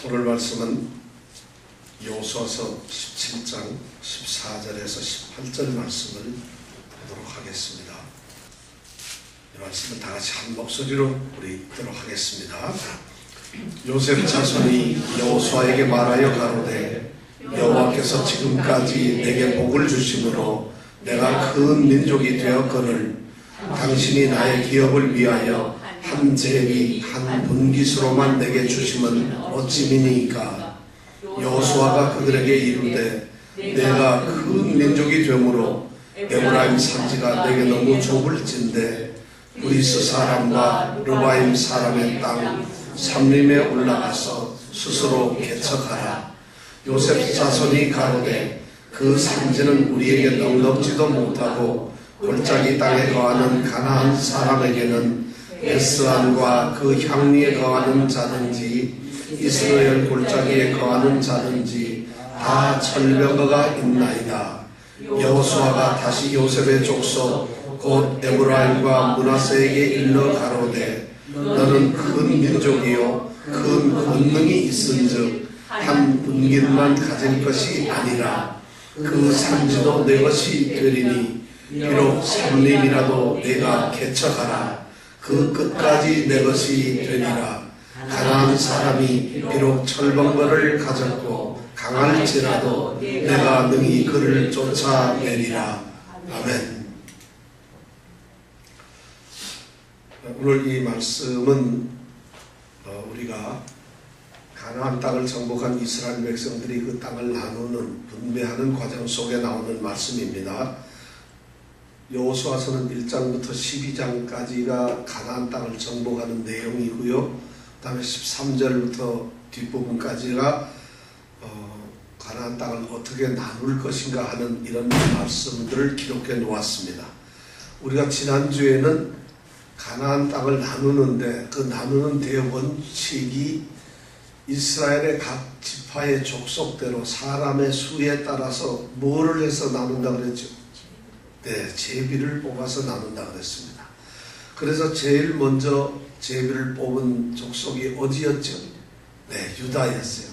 오늘 말씀은 여호수아서 17장 14절에서 18절 말씀을 보도록 하겠습니다. 이 말씀은 다 같이 한 목소리로 우리 읽도록 하겠습니다. 요셉 자손이 여호수아에게 말하여 가로되 여호와께서 지금까지 내게 복을 주심으로 내가 큰 민족이 되었거늘 당신이 나의 기업을 위하여 한 제비 한 분깃으로만 내게 주심은 어찌미니이까. 여호수아가 그들에게 이르되 내가 큰 민족이 되므로 에브라임 산지가 내게 너무 좁을진데 브리스 사람과 르바임 사람의 땅 삼림에 올라가서 스스로 개척하라. 요셉 자손이 가로되 그 산지는 우리에게 넉넉지도 못하고 골짜기 땅에 거하는 가나안 사람에게는 에스안과 그 향리에 거하는 자든지 이스라엘 골짜기에 거하는 자든지 다 철벽어가 있나이다. 여호수아가 다시 요셉의 족속 곧 에브라임과 므낫세에게 일러 가로되 너는 큰 민족이요 큰 권능이 있은즉 한 분깃만 가질 것이 아니라 그 산지도 내 것이 되리니 비록 삼림이라도 내가 개척하라. 그 끝까지 내 것이 되리라. 가나안 사람이 비록 철벙거를 가졌고 강할지라도 내가 능히 그를 쫓아내리라. 아멘. 오늘 이 말씀은 우리가 가나안 땅을 정복한 이스라엘 백성들이 그 땅을 나누는 분배하는 과정 속에 나오는 말씀입니다. 여호수아서는 1장부터 12장까지가 가나안 땅을 정복하는 내용이고요. 그 다음에 13절부터 뒷부분까지가 가나안 땅을 어떻게 나눌 것인가 하는 이런 말씀들을 기록해 놓았습니다. 우리가 지난주에는 가나안 땅을 나누는데 그 나누는 대원칙이 이스라엘의 각 지파의 족속대로 사람의 수에 따라서 뭐를 해서 나눈다 그랬죠? 네, 제비를 뽑아서 나눈다 그랬습니다. 그래서 제일 먼저 제비를 뽑은 족속이 어디였죠? 네, 유다였어요.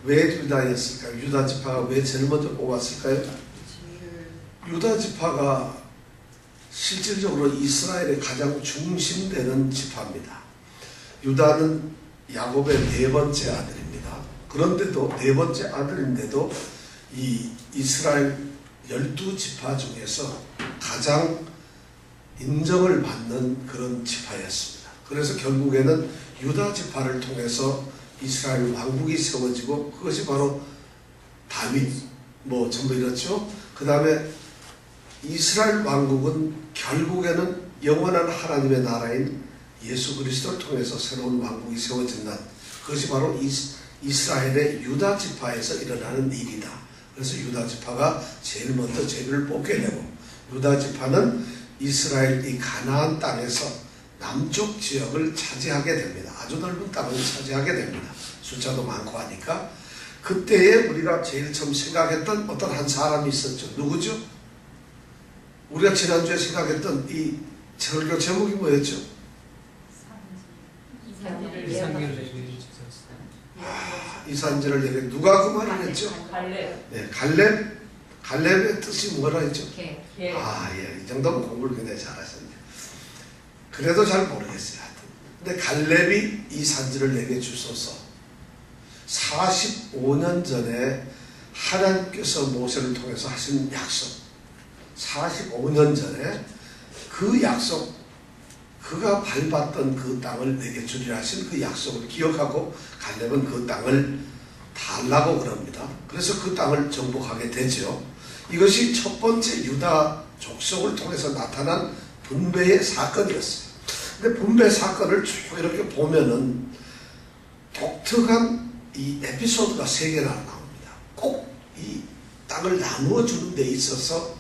왜 유다였을까요? 유다 지파가 왜 제일 먼저 뽑았을까요? 유다 지파가 실질적으로 이스라엘의 가장 중심되는 지파입니다. 유다는 야곱의 네 번째 아들입니다. 그런데도 네 번째 아들인데도 이 이스라엘 12지파 중에서 가장 인정을 받는 그런 지파였습니다. 그래서 결국에는 유다 지파를 통해서 이스라엘 왕국이 세워지고 그것이 바로 다윗 전부 이렇죠. 그 다음에 이스라엘 왕국은 결국에는 영원한 하나님의 나라인 예수 그리스도를 통해서 새로운 왕국이 세워진다. 그것이 바로 이스라엘의 유다 지파에서 일어나는 일이다. 그래서 유다 지파가 제일 먼저 제비를 뽑게 되고 유다 지파는 이스라엘 이 가나안 땅에서 남쪽 지역을 차지하게 됩니다. 아주 넓은 땅을 차지하게 됩니다. 숫자도 많고 하니까 그때에 우리가 제일 처음 생각했던 어떤 한 사람이 있었죠. 누구죠? 우리가 지난주에 생각했던 이 설교 제목이 뭐였죠? 이산지를 내게 누가 그 말을 했죠? 갈렙. 네, 갈렙의 뜻이 뭐라 했죠? 예, 이 정도면 공부를 굉장히 잘하셨네요. 그래도 잘 모르겠어요. 근데 갈렙이 이 산지를 내게 주소서. 45년 전에 하나님께서 모세를 통해서 하신 약속. 45년 전에 그 약속, 그가 밟았던 그 땅을 내게 주리라 하신 그 약속을 기억하고 갈렙은 그 땅을 달라고 그럽니다. 그래서 그 땅을 정복하게 되죠. 이것이 첫 번째 유다 족속을 통해서 나타난 분배의 사건이었어요. 근데 분배 사건을 쭉 이렇게 보면은 독특한 이 에피소드가 3개나 나옵니다. 꼭 이 땅을 나누어 주는 데 있어서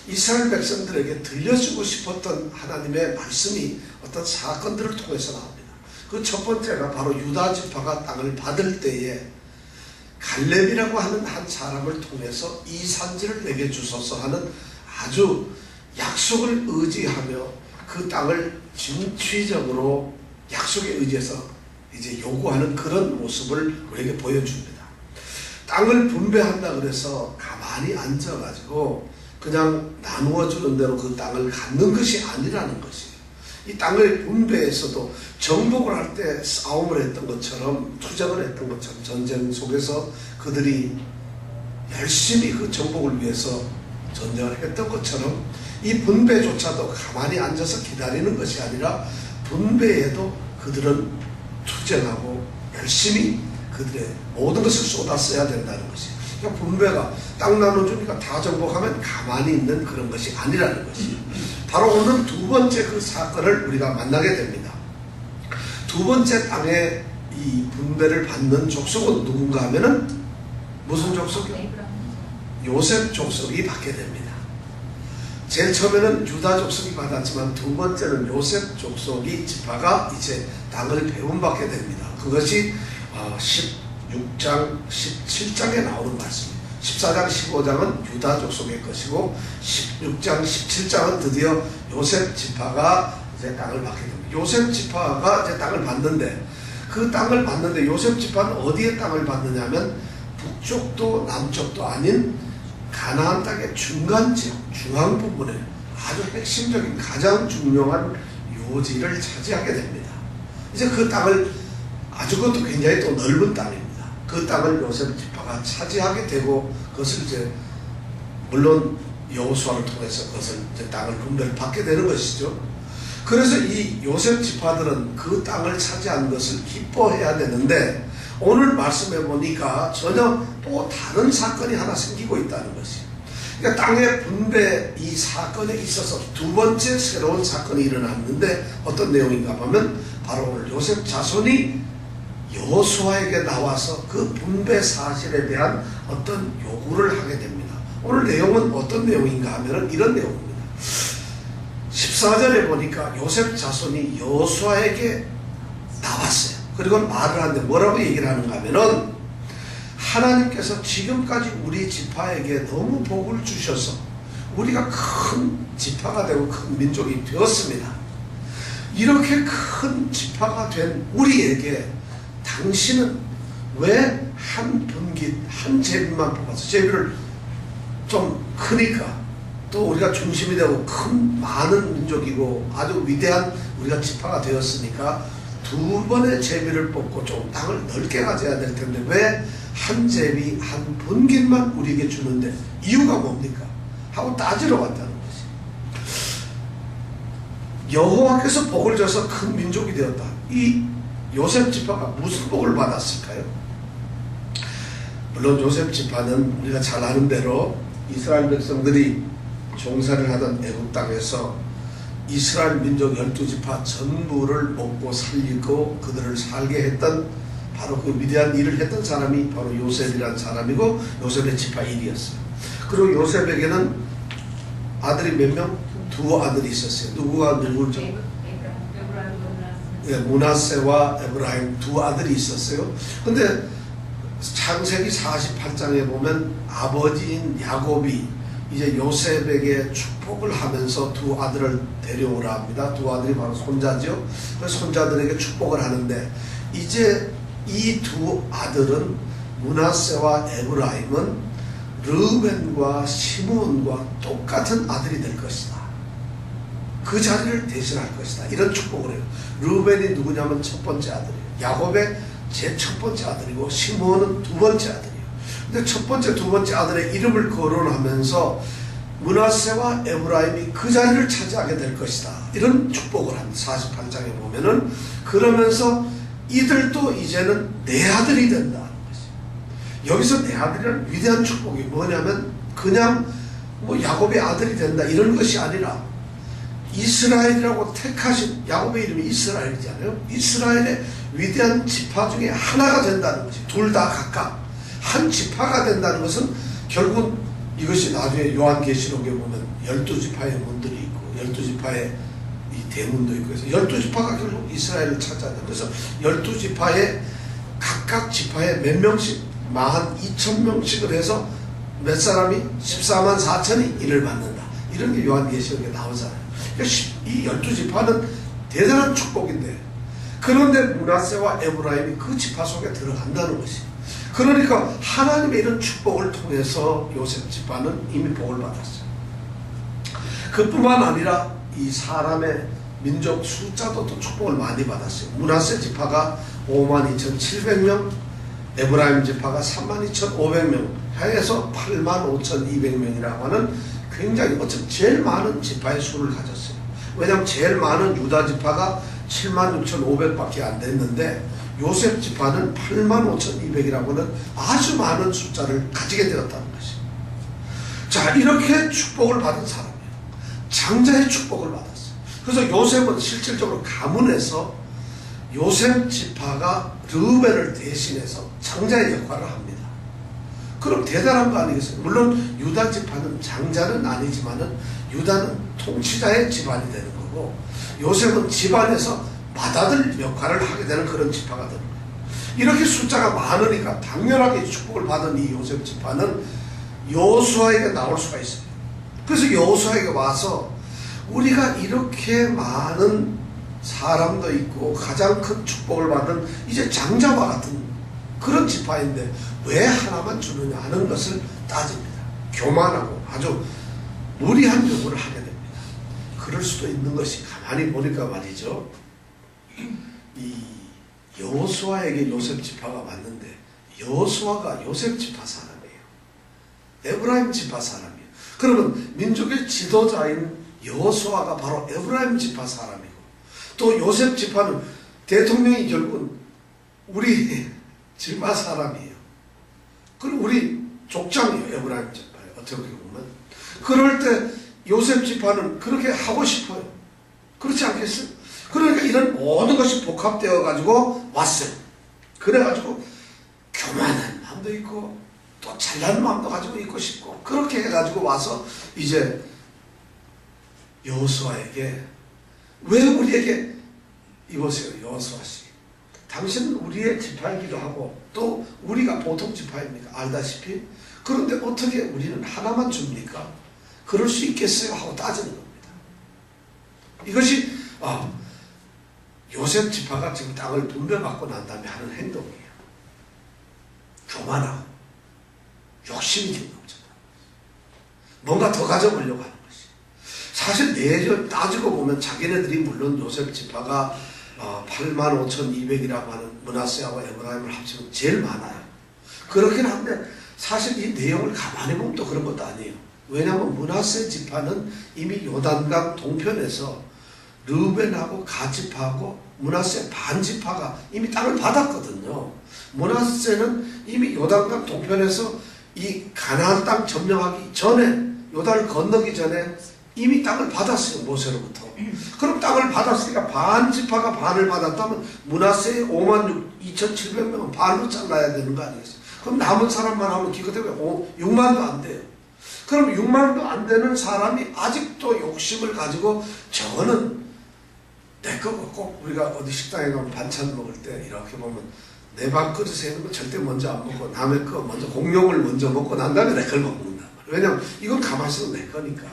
이스라엘 백성들에게 들려주고 싶었던 하나님의 말씀이 어떤 사건들을 통해서 나옵니다. 그 첫 번째가 바로 유다 지파가 땅을 받을 때에 갈렙이라고 하는 한 사람을 통해서 이 산지를 내게 주소서 하는 아주 약속을 의지하며 그 땅을 진취적으로 약속에 의지해서 이제 요구하는 그런 모습을 우리에게 보여줍니다. 땅을 분배한다 그래서 가만히 앉아가지고 그냥 나누어 주는 대로 그 땅을 갖는 것이 아니라는 것이에요. 이 땅을 분배해서도 정복을 할 때 싸움을 했던 것처럼, 투쟁을 했던 것처럼, 전쟁 속에서 그들이 열심히 그 정복을 위해서 전쟁을 했던 것처럼 이 분배조차도 가만히 앉아서 기다리는 것이 아니라 분배에도 그들은 투쟁하고 열심히 그들의 모든 것을 쏟았어야 된다는 것이에요. 그러니까 분배가 땅 나눠주니까 다 정복하면 가만히 있는 그런 것이 아니라는 것이에요. 바로 오늘 두 번째 그 사건을 우리가 만나게 됩니다. 두 번째 땅에 이 분배를 받는 족속은 누군가 하면은 무슨 족속이요? 요셉 족속이 받게 됩니다. 제일 처음에는 유다 족속이 받았지만 두 번째는 요셉 족속이 지파가 이제 땅을 배분받게 됩니다. 그것이 16장, 17장에 나오는 말씀입니다. 14장, 15장은 유다 족속의 것이고 16장, 17장은 드디어 요셉 지파가 이제 땅을 받게 됩니다. 요셉 지파가 이제 땅을 받는데 그 땅을 받는데 요셉 지파는 어디에 땅을 받느냐면 북쪽도 남쪽도 아닌 가나안 땅의 중간 지역, 중앙 부분에 아주 핵심적인 가장 중요한 요지를 차지하게 됩니다. 이제 그 땅을 아주 그것도 굉장히 또 넓은 땅입니다. 그 땅을 요셉 지파가 차지하게 되고 그것을 이제 물론 여호수아를 통해서 그것을 이제 땅을 분배를 받게 되는 것이죠. 그래서 이 요셉 지파들은 그 땅을 차지한 것을 기뻐해야 되는데 오늘 말씀해 보니까 전혀 또 다른 사건이 하나 생기고 있다는 것이에요. 그러니까 땅의 분배 이 사건에 있어서 두 번째 새로운 사건이 일어났는데 어떤 내용인가 하면 바로 오늘 요셉 자손이 여호수아에게 나와서 그 분배 사실에 대한 어떤 요구를 하게 됩니다. 오늘 내용은 어떤 내용인가 하면 이런 내용입니다. 14절에 보니까 요셉 자손이 여호수아에게 나왔어요. 그리고 말을 하는데 뭐라고 얘기를 하는가 하면은 하나님께서 지금까지 우리 지파에게 너무 복을 주셔서 우리가 큰 지파가 되고 큰 민족이 되었습니다. 이렇게 큰 지파가 된 우리에게 당신은 왜 한 분깃, 한 제비만 뽑아서 제비를 좀 크니까 또 우리가 중심이 되고 큰 많은 민족이고 아주 위대한 우리가 지파가 되었으니까 두 번의 제비를 뽑고 좀 땅을 넓게 가져야 될 텐데 왜 한 제비, 한 분깃만 우리에게 주는데 이유가 뭡니까? 하고 따지러 왔다는 것이. 여호와께서 복을 줘서 큰 민족이 되었다. 이 요셉 지파가 무슨 복을 받았을까요? 물론 요셉 지파는 우리가 잘 아는 대로 이스라엘 백성들이 종살이를 하던 애굽 땅에서 이스라엘 민족 12지파 전부를 먹고 살리고 그들을 살게 했던 바로 그 위대한 일을 했던 사람이 바로 요셉이라는 사람이고 요셉의 지파 1이었어요. 그리고 요셉에게는 아들이 몇 명? 두 아들이 있었어요. 누구가 누구죠? 므낫세와 에브라임 두 아들이 있었어요. 근데 창세기 48장에 보면 아버지인 야곱이 이제 요셉에게 축복을 하면서 두 아들을 데려오라 합니다. 두 아들이 바로 손자죠. 그래서 손자들에게 축복을 하는데 이제 이 두 아들은 므낫세와 에브라임은 르우벤과 시므온과 똑같은 아들이 될 것이다. 그 자리를 대신할 것이다. 이런 축복을 해요. 르우벤이 누구냐면 첫 번째 아들이에요. 야곱의 제 첫 번째 아들이고 시므온은 두 번째 아들이에요. 근데 첫 번째, 두 번째 아들의 이름을 거론하면서 므낫세와 에브라임이 그 자리를 차지하게 될 것이다. 이런 축복을 합니다. 48장에 보면은. 그러면서 이들도 이제는 내 아들이 된다는 것이에요. 여기서 내 아들이라는 위대한 축복이 뭐냐면 그냥 뭐 야곱의 아들이 된다 이런 것이 아니라 이스라엘이라고 택하신, 야곱의 이름이 이스라엘이잖아요. 이스라엘의 위대한 지파 중에 하나가 된다는 것이, 둘 다 각각 한 지파가 된다는 것은 결국 이것이 나중에 요한계시록에 보면 12지파의 문들이 있고 12지파의 이 대문도 있고 해서 12지파가 결국 이스라엘을 찾아야 돼요. 그래서 12지파의 각각 지파에 몇 명씩 12,000명씩을 해서 몇 사람이 14만 4천이 이를 받는다. 이런 게 요한계시록에 나오잖아요. 이 12지파는 대단한 축복인데 그런데 므낫세와 에브라임이 그 지파 속에 들어간다는 것이에요. 그러니까 하나님의 이런 축복을 통해서 요셉 지파는 이미 복을 받았어요. 그뿐만 아니라 이 사람의 민족 숫자도 또 축복을 많이 받았어요. 므낫세 지파가 52,700명, 에브라임 지파가 32,500명 해서 85,200명이라고 하는 굉장히 어쩌면 제일 많은 지파의 수를 가졌어요. 왜냐하면 제일 많은 유다 지파가 76,500밖에 안 됐는데 요셉 지파는 85,200이라고 하는 아주 많은 숫자를 가지게 되었다는 것이에요. 자, 이렇게 축복을 받은 사람이에요. 장자의 축복을 받았어요. 그래서 요셉은 실질적으로 가문에서 요셉 지파가 르우벤을 대신해서 장자의 역할을 합니다. 그럼 대단한 거 아니겠어요? 물론 유다 지파는 장자는 아니지만은 유다는 통치자의 집안이 되는 거고 요셉은 집안에서 맏아들 역할을 하게 되는 그런 지파가 되는 거예요. 이렇게 숫자가 많으니까 당연하게 축복을 받은 이 요셉 지파는 여호수아에게 나올 수가 있어요. 그래서 여호수아에게 와서 우리가 이렇게 많은 사람도 있고 가장 큰 축복을 받은 이제 장자와 같은 그런 지파인데 왜 하나만 주느냐 하는 것을 따집니다. 교만하고 아주 무리한 요구를 하게 됩니다. 그럴 수도 있는 것이 가만히 보니까 말이죠. 이 여호수아에게 요셉 지파가 왔는데 여호수아가 요셉 지파 사람이에요. 에브라임 지파 사람이에요. 그러면 민족의 지도자인 여호수아가 바로 에브라임 지파 사람이고 또 요셉 지파는 대통령이 결국은 우리 지파 사람이에요. 그럼 우리 족장이에요. 에브라임 지파예요. 어떻게 보면. 그럴 때 요셉 지파는 그렇게 하고 싶어요. 그렇지 않겠어요? 그러니까 이런 모든 것이 복합되어 가지고 왔어요. 그래 가지고 교만한 마음도 있고 또 잘난 마음도 가지고 있고 싶고 그렇게 해 가지고 와서 이제 여호수아에게 왜 우리에게 이보세요. 여호수아씨 당신은 우리의 지파이기도 하고 또 우리가 보통 지파입니까? 알다시피. 그런데 어떻게 우리는 하나만 줍니까? 그럴 수 있겠어요? 하고 따지는 겁니다. 이것이 요셉 지파가 지금 땅을 분배받고 난 다음에 하는 행동이에요. 교만하고 욕심이 지금 넘쳐나는 거예요. 뭔가 더 가져보려고 하는 것이. 사실 내적 따지고 보면 자기네들이 물론 요셉 지파가 85,200이라고 하는 므낫세하고 에브라임을 합치면 제일 많아요. 그렇긴 한데 사실 이 내용을 가만히 보면 또 그런 것도 아니에요. 왜냐하면 므낫세 지파는 이미 요단강 동편에서 르우벤하고 가지파하고 므낫세 반지파가 이미 땅을 받았거든요. 므낫세는 이미 요단강 동편에서 이 가나안 땅 점령하기 전에 요단을 건너기 전에 이미 땅을 받았어요. 모세로부터. 그럼 땅을 받았으니까 반지파가 반을 받았다면 므낫세의 52,700명은 반으로 잘라야 되는 거 아니겠어요? 그럼 남은 사람만 하면 기껏해야 6만도 안 돼요. 그럼 6만도 안 되는 사람이 아직도 욕심을 가지고 저거는 내 거고 꼭 우리가 어디 식당에 가면 반찬 먹을 때 이렇게 보면 내 밥 그릇에 있는 거 절대 먼저 안 먹고 남의 거 먼저 공용을 먼저 먹고 난 다음에 내 걸 먹는단 말이에요. 왜냐면 이건 가만히 있어도 내 거니까.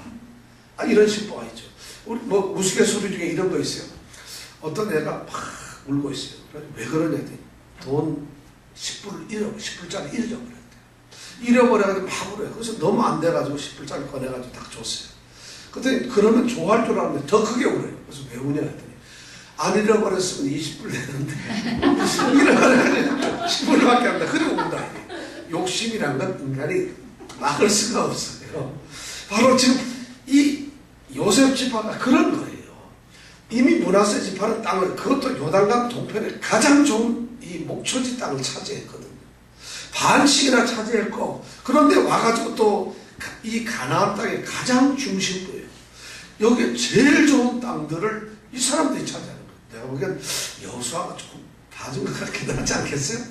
이런 심보가 있죠. 우리 뭐 우스갯소리 중에 이런 거 있어요. 어떤 애가 막 울고 있어요. 왜 그러냐 했더니 돈 10불을 10불짜리 잃어버렸대. 잃어버려가지고 막 울어요. 그래서 너무 안 돼가지고 10불짜리 꺼내가지고 딱 줬어요. 그랬더니 그러면 좋아할 줄 알았는데 더 크게 울어요. 그래서 왜 우냐 했더니 안 잃어버렸으면 20불 되는데 잃어버려가지고 10불밖에 안 돼. 그리고 운다. 욕심이란 건 인간이 막을 수가 없어요. 바로 지금 이 요셉 지파가 그런 거예요. 이미 므낫세 지파는 땅을 그것도 요단강 동편에 가장 좋은 이 목초지 땅을 차지했거든요. 반씩이나 차지했고 그런데 와가지고 또 이 가나안 땅의 가장 중심부예요. 여기에 제일 좋은 땅들을 이 사람들이 차지하는 거예요. 내가 보기엔 여호수아가 조금 봐준 것 같긴 하지 않겠어요?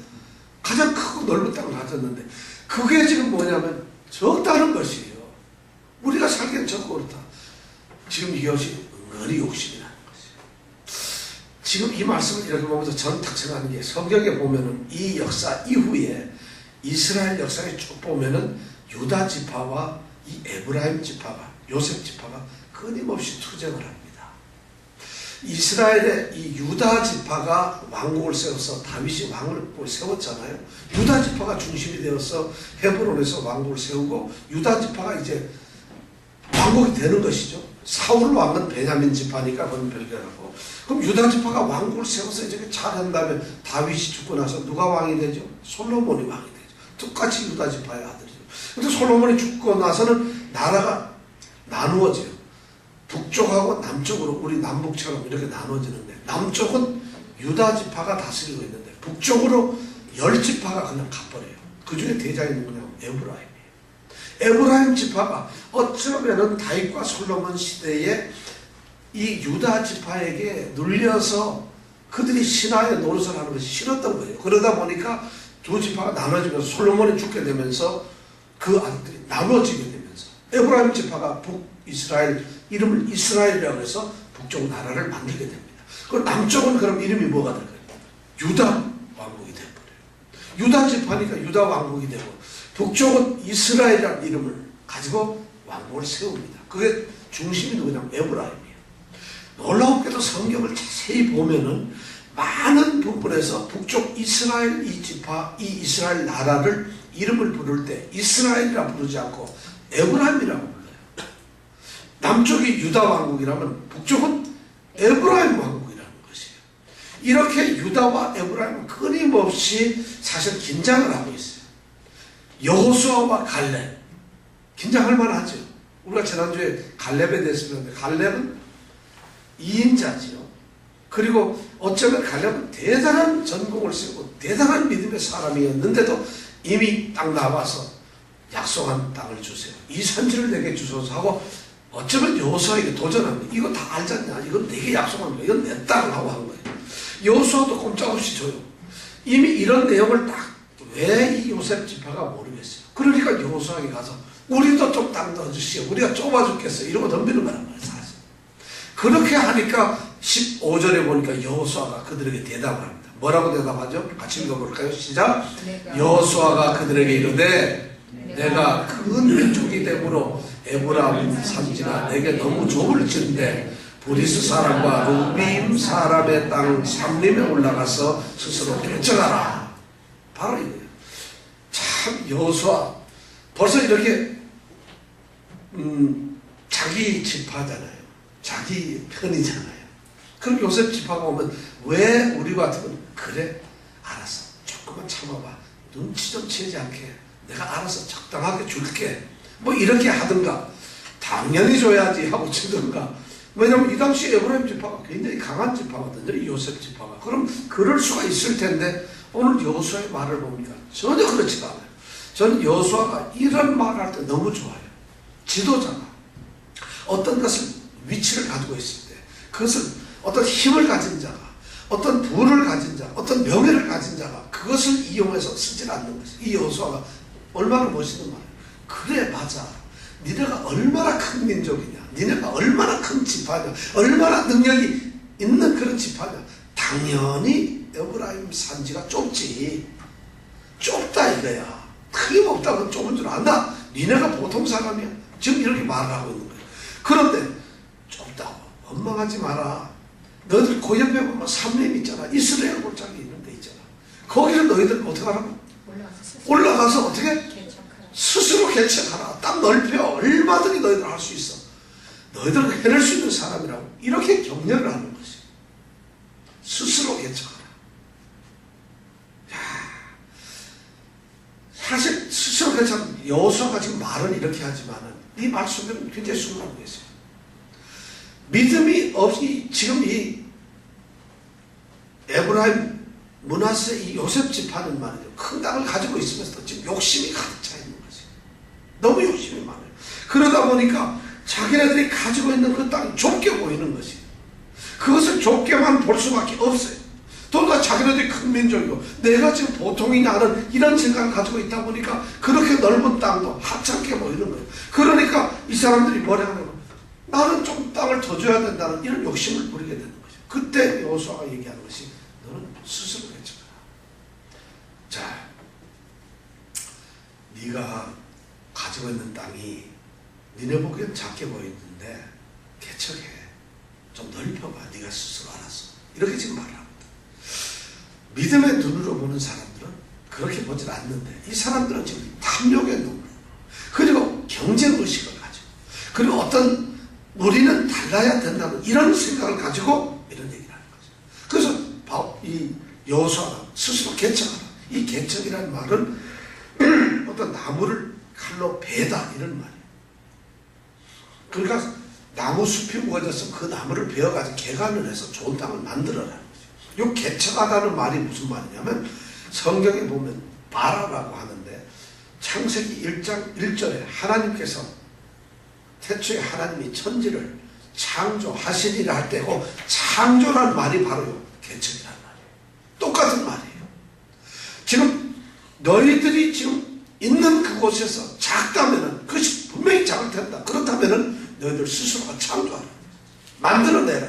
가장 크고 넓은 땅을 가졌는데 그게 지금 뭐냐면 적다는 것이에요. 우리가 살기엔 적고 그렇다. 지금 이것이 은근히 욕심이라는 것이에요. 지금 이 말씀을 이렇게 보면서 저는 딱 생각하는 게 성경에 보면은 이 역사 이후에 이스라엘 역사에 쭉 보면은 유다 지파와 이 에브라임 지파가 요셉 지파가 끊임없이 투쟁을 합니다. 이스라엘의 이 유다 지파가 왕국을 세워서 다윗이 왕국을 세웠잖아요. 유다 지파가 중심이 되어서 헤브론에서 왕국을 세우고 유다 지파가 이제 왕국이 되는 것이죠. 사울 왕은 베냐민 지파니까 그건 별개라고. 그럼 유다 지파가 왕국을 세워서 이제 잘한 다음에 다윗이 죽고 나서 누가 왕이 되죠? 솔로몬이 왕이 되죠. 똑같이 유다 지파의 아들이죠. 근데 솔로몬이 죽고 나서는 나라가 나누어져요. 북쪽하고 남쪽으로 우리 남북처럼 이렇게 나눠지는데 남쪽은 유다 지파가 다스리고 있는데 북쪽으로 10지파가 그냥 가버려요. 그 중에 대장이 누구냐면 에브라임이에요. 에브라임 지파가 어쩌면은 다윗과 솔로몬 시대에 이 유다 지파에게 눌려서 그들이 신하의 노릇을 하는 것이 싫었던 거예요. 그러다 보니까 두 지파가 나눠지면서 솔로몬이 죽게 되면서 그 아들들이 나눠지게 되면서 에브라임 지파가 북이스라엘 이름을 이스라엘이라고 해서 북쪽 나라를 만들게 됩니다. 그럼 남쪽은 그럼 이름이 뭐가 될까요? 유다 왕국이 되어버려요. 유다 지파니까 유다 왕국이 되고 북쪽은 이스라엘이라는 이름을 가지고 왕국을 세웁니다. 그게 중심이 누구냐면 에브라임이에요. 놀라웠게도 성경을 자세히 보면은 많은 부분에서 북쪽 이스라엘 이 지파, 이 이스라엘 나라를 이름을 부를 때 이스라엘이라 부르지 않고 에브라임이라고 불러요. 남쪽이 유다 왕국이라면 북쪽은 에브라임 왕국이라는 것이에요. 이렇게 유다와 에브라임은 끊임없이 사실 긴장을 하고 있어요. 여호수아와 갈렙 긴장할 만하죠. 우리가 지난주에 갈렙에 대해서 배웠는데 갈렙은 2인자지요. 그리고 어쩌면 갈렙은 대단한 전공을 쓰고 대단한 믿음의 사람이었는데도 이미 딱 나와서 약속한 땅을 주세요. 이 산지를 내게 주소서 하고 어쩌면 여호수아에게 도전합니다. 이거 다 알잖냐. 이건 내게 약속한 거야. 이건 내 땅을 하고 한 거예요. 여호수아도 꼼짝없이 줘요. 이미 이런 내용을 딱 왜 이 요셉 지파가 모르겠어요. 그러니까 여호수아에게 가서 우리도 좀 땅 넣어주시오. 우리가 좁아 죽겠어. 이러고 덤비는 거란 말이에요. 사실. 그렇게 하니까 15절에 보니까 여호수아가 그들에게 대답을 합니다. 뭐라고 대답하죠? 같이 읽어볼까요? 시작. 여호수아가 그들에게 이르되 내가 큰 민족이 되므로 에브라임 산지가 내게 너무 좁을진데 브리스 사람과 루빔 사람의 땅 삼림에 올라가서 스스로 결정하라. 바로 이거예요. 참 여호수아 벌써 이렇게 자기 지파잖아요. 자기 편이잖아요. 그럼 요셉 지파가 오면 왜 우리 같으면 그래 알았어 조금만 참아봐 눈치 좀 채지 않게 내가 알아서 적당하게 줄게 뭐 이렇게 하든가 당연히 줘야지 하고 치든가. 왜냐하면 이 당시 에브라임 지파가 굉장히 강한 지파거든요. 이 요셉 지파가. 그럼 그럴 수가 있을 텐데 오늘 여호수아의 말을 보니까 전혀 그렇지가 않아요. 저는 여호수아가 이런 말을 할 때 너무 좋아요. 지도자가 어떤 것을 위치를 가지고 있을 때 그것을 어떤 힘을 가진 자가 어떤 부를 가진 자 어떤 명예를 가진 자가 그것을 이용해서 쓰지 않는 것이 이 여호수아가 얼마나 멋있는 말이에요. 그래 맞아. 니네가 얼마나 큰 민족이냐 니네가 얼마나 큰 지파냐 얼마나 능력이 있는 그런 지파냐 당연히 에브라임 산지가 좁지 좁다 이거야. 틀림없다고 좁은 줄 안다. 니네가 보통 사람이야. 지금 이렇게 말을 하고 있는 거예요. 그런데 좁다고 원망하지 마라. 너희들 그 옆에 보면 삼림 있잖아. 이스라엘 골짜기 있는 데 있잖아. 거기를 너희들 어떻게 하라고? 올라가서 어떻게? 스스로 개척하라. 땅 넓혀. 얼마든지 너희들 할 수 있어. 너희들은 해낼 수 있는 사람이라고. 이렇게 격려를 하는 것이. 스스로 개척하라. 야, 사실 스스로 개척 여호수아가 지금 말은 이렇게 하지만은 이 말씀은 굉장히 순수하고 계세요. 믿음이 없이 지금 이 에브라임 므낫세 이 요셉 지파는 말이죠. 큰 땅을 가지고 있으면서 지금 욕심이 가득 차 있는 거지. 너무 욕심이 많아요. 그러다 보니까 자기네들이 가지고 있는 그 땅이 좁게 보이는 것이. 그것을 좁게만 볼 수밖에 없어요. 더구나 자기네들이 큰 민족이고 내가 지금 보통이냐 하는 이런 생각을 가지고 있다 보니까 그렇게 넓은 땅도 하찮게 보이는 거예요. 그러니까 이 사람들이 뭐라 하냐면 나는 좀 땅을 더 줘야 된다는 이런 욕심을 부리게 되는 거죠. 그때 여호수아가 얘기하는 것이 너는 스스로 개척하라. 자, 네가 가지고 있는 땅이 니네 보기엔 작게 보이는데 개척해. 좀 넓혀봐. 네가 스스로 알아서. 이렇게 지금 말을 합니다. 믿음의 눈으로 보는 사람들은 그렇게 보질 않는데 이 사람들은 지금 탐욕의 눈으로 그리고 경쟁의식을 가지고 그리고 어떤 우리는 달라야 된다는 이런 생각을 가지고 이런 얘기를 하는 거죠. 그래서 이 여호수아가 스스로 개척하라. 이 개척이라는 말은 어떤 나무를 칼로 베다 이런 말이에요. 그러니까 나무 숲이 우거져서 그 나무를 베어가지고 개간을 해서 좋은 땅을 만들어라는 거죠. 이 개척하다는 말이 무슨 말이냐면 성경에 보면 바라라고 하는데 창세기 1장 1절에 하나님께서 태초에 하나님이 천지를 창조하시리라 할 때고 창조라는 말이 바로 개척이라는 말이에요. 똑같은 말이에요. 지금 너희들이 지금 있는 그곳에서 작다면은 그것이 분명히 작을 텐다. 그렇다면은 너희들 스스로가 창조하라. 만들어내라.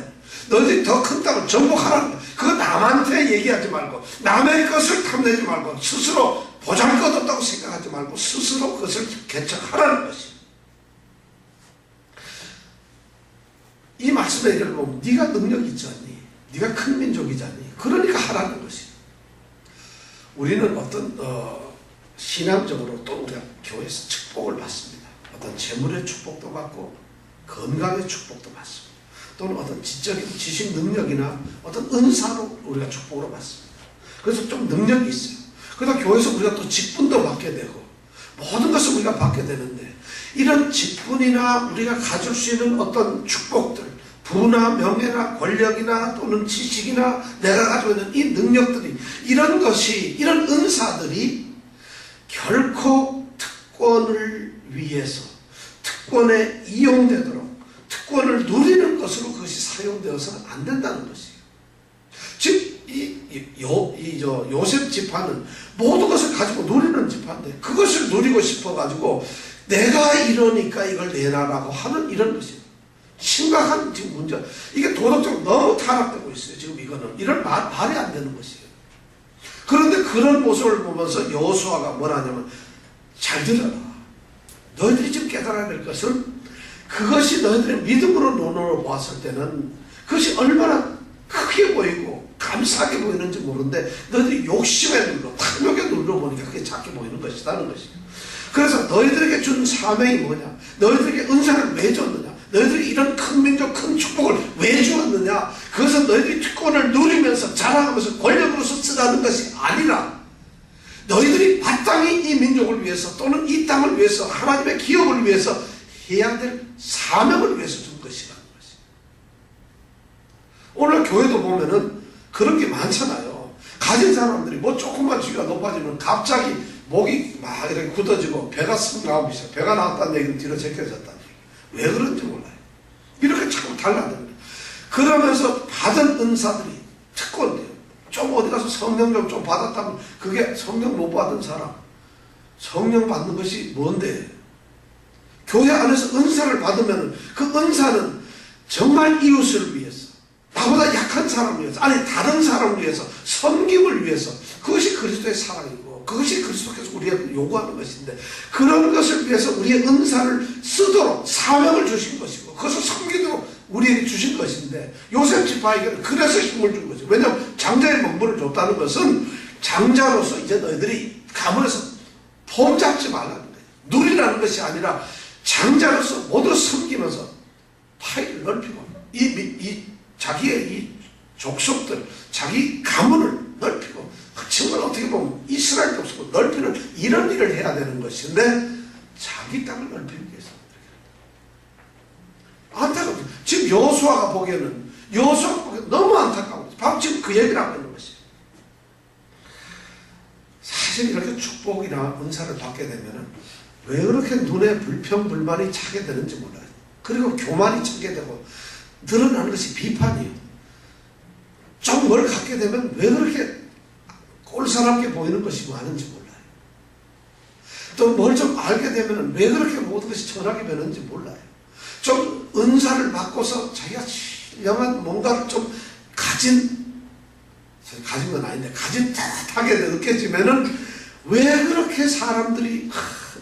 너희들이 더 큰 땅을 정복하라는 거야. 그거 남한테 얘기하지 말고 남의 것을 탐내지 말고 스스로 보잘것없다고 생각하지 말고 스스로 그것을 개척하라는 것이야. 이 말씀의 얘기를 보면 네가 능력이 있지 않니? 네가 큰 민족이지 않니? 그러니까 하라는 것이야. 우리는 어떤 신앙적으로 또 우리가 교회에서 축복을 받습니다. 어떤 재물의 축복도 받고 건강의 축복도 받습니다. 또는 어떤 지적인 지식 능력이나 어떤 은사로 우리가 축복으로 받습니다. 그래서 좀 능력이 있어요. 그러다 교회에서 우리가 또 직분도 받게 되고 모든 것을 우리가 받게 되는데 이런 직분이나 우리가 가질 수 있는 어떤 축복들 부나 명예나 권력이나 또는 지식이나 내가 가지고 있는 이 능력들이 이런 것이 이런 은사들이 결코 특권을 위해서 특권에 이용되도록 특권을 누리는 것으로 그것이 사용되어서는 안 된다는 것이에요. 즉 요셉 지파는 모든 것을 가지고 누리는 지파인데 그것을 누리고 싶어가지고 내가 이러니까 이걸 내놔라고 하는 이런 것이에요. 심각한 지금 문제. 이게 도덕적으로 너무 타락되고 있어요. 지금 이거는 이런 말이 안 되는 것이에요. 그런데 그런 모습을 보면서 여호수아가 뭐라냐면 잘 들어라. 너희들이 지금 깨달아야 될 것은 그것이 너희들의 믿음으로 눈으로 보았을 때는 그것이 얼마나 크게 보이고 감사하게 보이는지 모르는데 너희들이 욕심의 눈으로 탐욕의 눈으로 보니까 그게 작게 보이는 것이라는 것이에요. 그래서 너희들에게 준 사명이 뭐냐? 너희들에게 은사를 왜 줬느냐? 너희들이 이런 큰 민족, 큰 축복을 왜 주었느냐? 그것은 너희들이 특권을 누리면서 자랑하면서 권력으로서 쓰라는 것이 아니라 너희들이 마땅히 이 민족을 위해서 또는 이 땅을 위해서 하나님의 기업을 위해서 해야 될 사명을 위해서 준 것이라는 것이에요. 오늘 교회도 보면은 그런 게 많잖아요. 가진 사람들이 뭐 조금만 주기가 높아지면 갑자기 목이 막 이렇게 굳어지고 배가 쓱 나오기 시작. 배가 나왔다는 얘기는 뒤로 제껴졌다는 얘기. 왜 그런지 몰라요. 이렇게 자꾸 달라집니다. 그러면서 받은 은사들이 특권돼요. 좀 어디 가서 성령 좀 받았다면 그게 성령 못 받은 사람. 성령 받는 것이 뭔데? 교회 안에서 은사를 받으면 그 은사는 정말 이웃을 위해서 나보다 약한 사람을 위해서 아니 다른 사람을 위해서 섬김을 위해서 그것이 그리스도의 사랑이고 그것이 그리스도께서 우리에게 요구하는 것인데 그런 것을 위해서 우리의 은사를 쓰도록 사명을 주신 것이고 그것을 섬기도록 우리에게 주신 것인데 요셉 지파에게는 그래서 힘을 준 거죠. 왜냐하면 장자의 명분을 줬다는 것은 장자로서 이제 너희들이 가문에서 폼 잡지 말라는 거예요. 누리라는 것이 아니라 장자로서 모두 섬기면서 파이를 넓히고 자기의 이 족속들 자기 가문을 넓히고 정말 어떻게 보면 이스라엘 족속을 넓히는 이런 일을 해야 되는 것인데 자기 땅을 넓히기 위해서 안타깝죠. 지금 여호수아가 보기에는 너무 안타까워. 바로 지금 그 얘기를 하고 있는 것이에요. 사실 이렇게 축복이나 은사를 받게 되면은 왜 그렇게 눈에 불평불만이 차게 되는지 몰라요. 그리고 교만이 차게 되고 드러나는 것이 비판이에요. 좀 뭘 갖게 되면 왜 그렇게 꼴사납게 보이는 것이 많은지 몰라요. 또 뭘 좀 알게 되면 왜 그렇게 모든 것이 천하게 되는지 몰라요. 좀 은사를 받고서 자기가 신령한 뭔가를 좀 가진 건 아닌데 가진 듯하게 느껴지면은 왜 그렇게 사람들이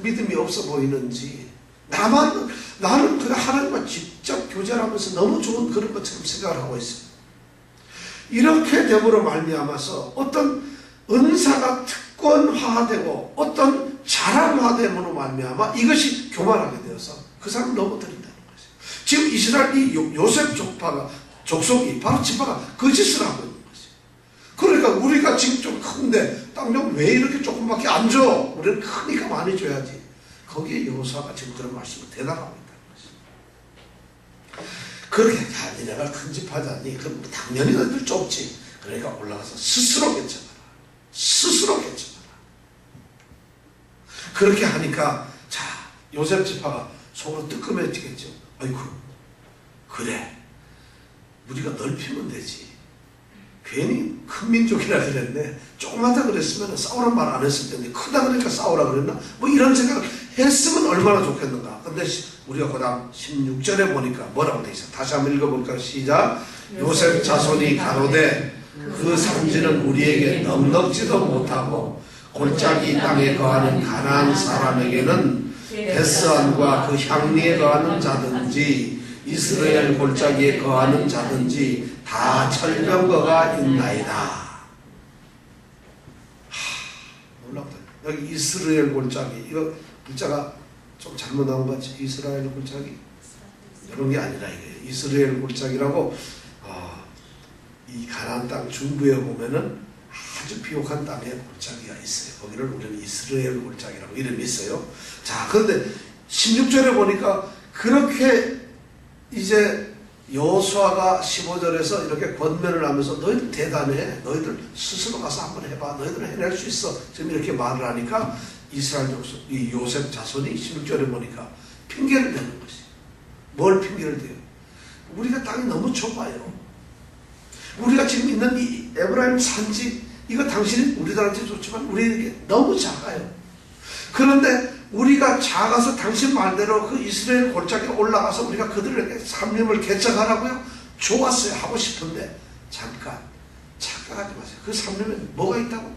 믿음이 없어 보이는지 나는 그냥 하나님과 직접 교제를 하면서 너무 좋은 그런 것처럼 생각을 하고 있어요. 이렇게 됨으로 말미암아서 어떤 은사가 특권화되고 어떤 자랑화됨으로 말미암아 이것이 교만하게 되어서 그 사람을 넘어뜨린다는 것이에요. 지금 이스라엘 이 요셉 족속이 바로 지파가 그 짓을 하고 있는 것이에요. 그러니까 우리가 지금 좀 큰데 땅 왜 이렇게 조금밖에 안 줘? 우리는 크니까 많이 줘야지. 거기에 여호수아가 지금 그런 말씀을 대답하고 있다는 것이에요. 그렇게 니네가 큰 집 하자니 그럼 당연히 너희들 좁지. 그러니까 올라가서 스스로 개척하라. 스스로 개척하라. 그렇게 하니까 자 요셉 지파가 속으로 뜨끔해지겠죠. 아이고 그래 우리가 넓히면 되지. 괜히 큰 민족이라 그랬네. 조그마다 그랬으면 싸우란 말 안 했을 텐데 크다 그러니까 싸우라 그랬나? 뭐 이런 생각을 했으면 얼마나 좋겠는가. 근데 우리가 그 다음 16절에 보니까 뭐라고 돼 있어? 다시 한번 읽어볼까요? 시작. 요셉 자손이 가로되 그 산지는 우리에게 넉넉지도 못하고 골짜기 땅에 거하는 가나안 사람에게는 베스안과 그 향리에 거하는 자든지 이스라엘 골짜기에 거하는 자든지 다 철병거가 있나이다. 놀랍다. 여기 이스라엘 골짜기 이거 글자가 좀 잘못 나온 것 같지? 이스라엘 골짜기 이런 게 아니라 이게 이스라엘 골짜기라고 이 가나안 땅 중부에 보면은 아주 비옥한 땅에 골짜기가 있어요. 거기를 우리는 이스라엘 골짜기라고 이름이 있어요. 자, 그런데 16절에 보니까 그렇게 이제 여호수아가 15절에서 이렇게 권면을 하면서 너희들 대단해. 너희들 스스로 가서 한번 해봐. 너희들 해낼 수 있어. 지금 이렇게 말을 하니까 이스라엘 족속, 이 요셉 자손이 16절에 보니까 핑계를 대는 것이. 뭘 핑계를 대요? 우리가 땅이 너무 좁아요. 우리가 지금 있는 이 에브라임 산지 이거 당신이 우리들한테 좋지만 우리에게 너무 작아요. 그런데 우리가 작아서 당신 말대로 그 이스라엘 골짜기에 올라가서 우리가 그들에게 삶림을 개척하라고요? 좋았어요. 하고 싶은데 잠깐 착각하지 마세요. 그 삶림에 뭐가 있다고?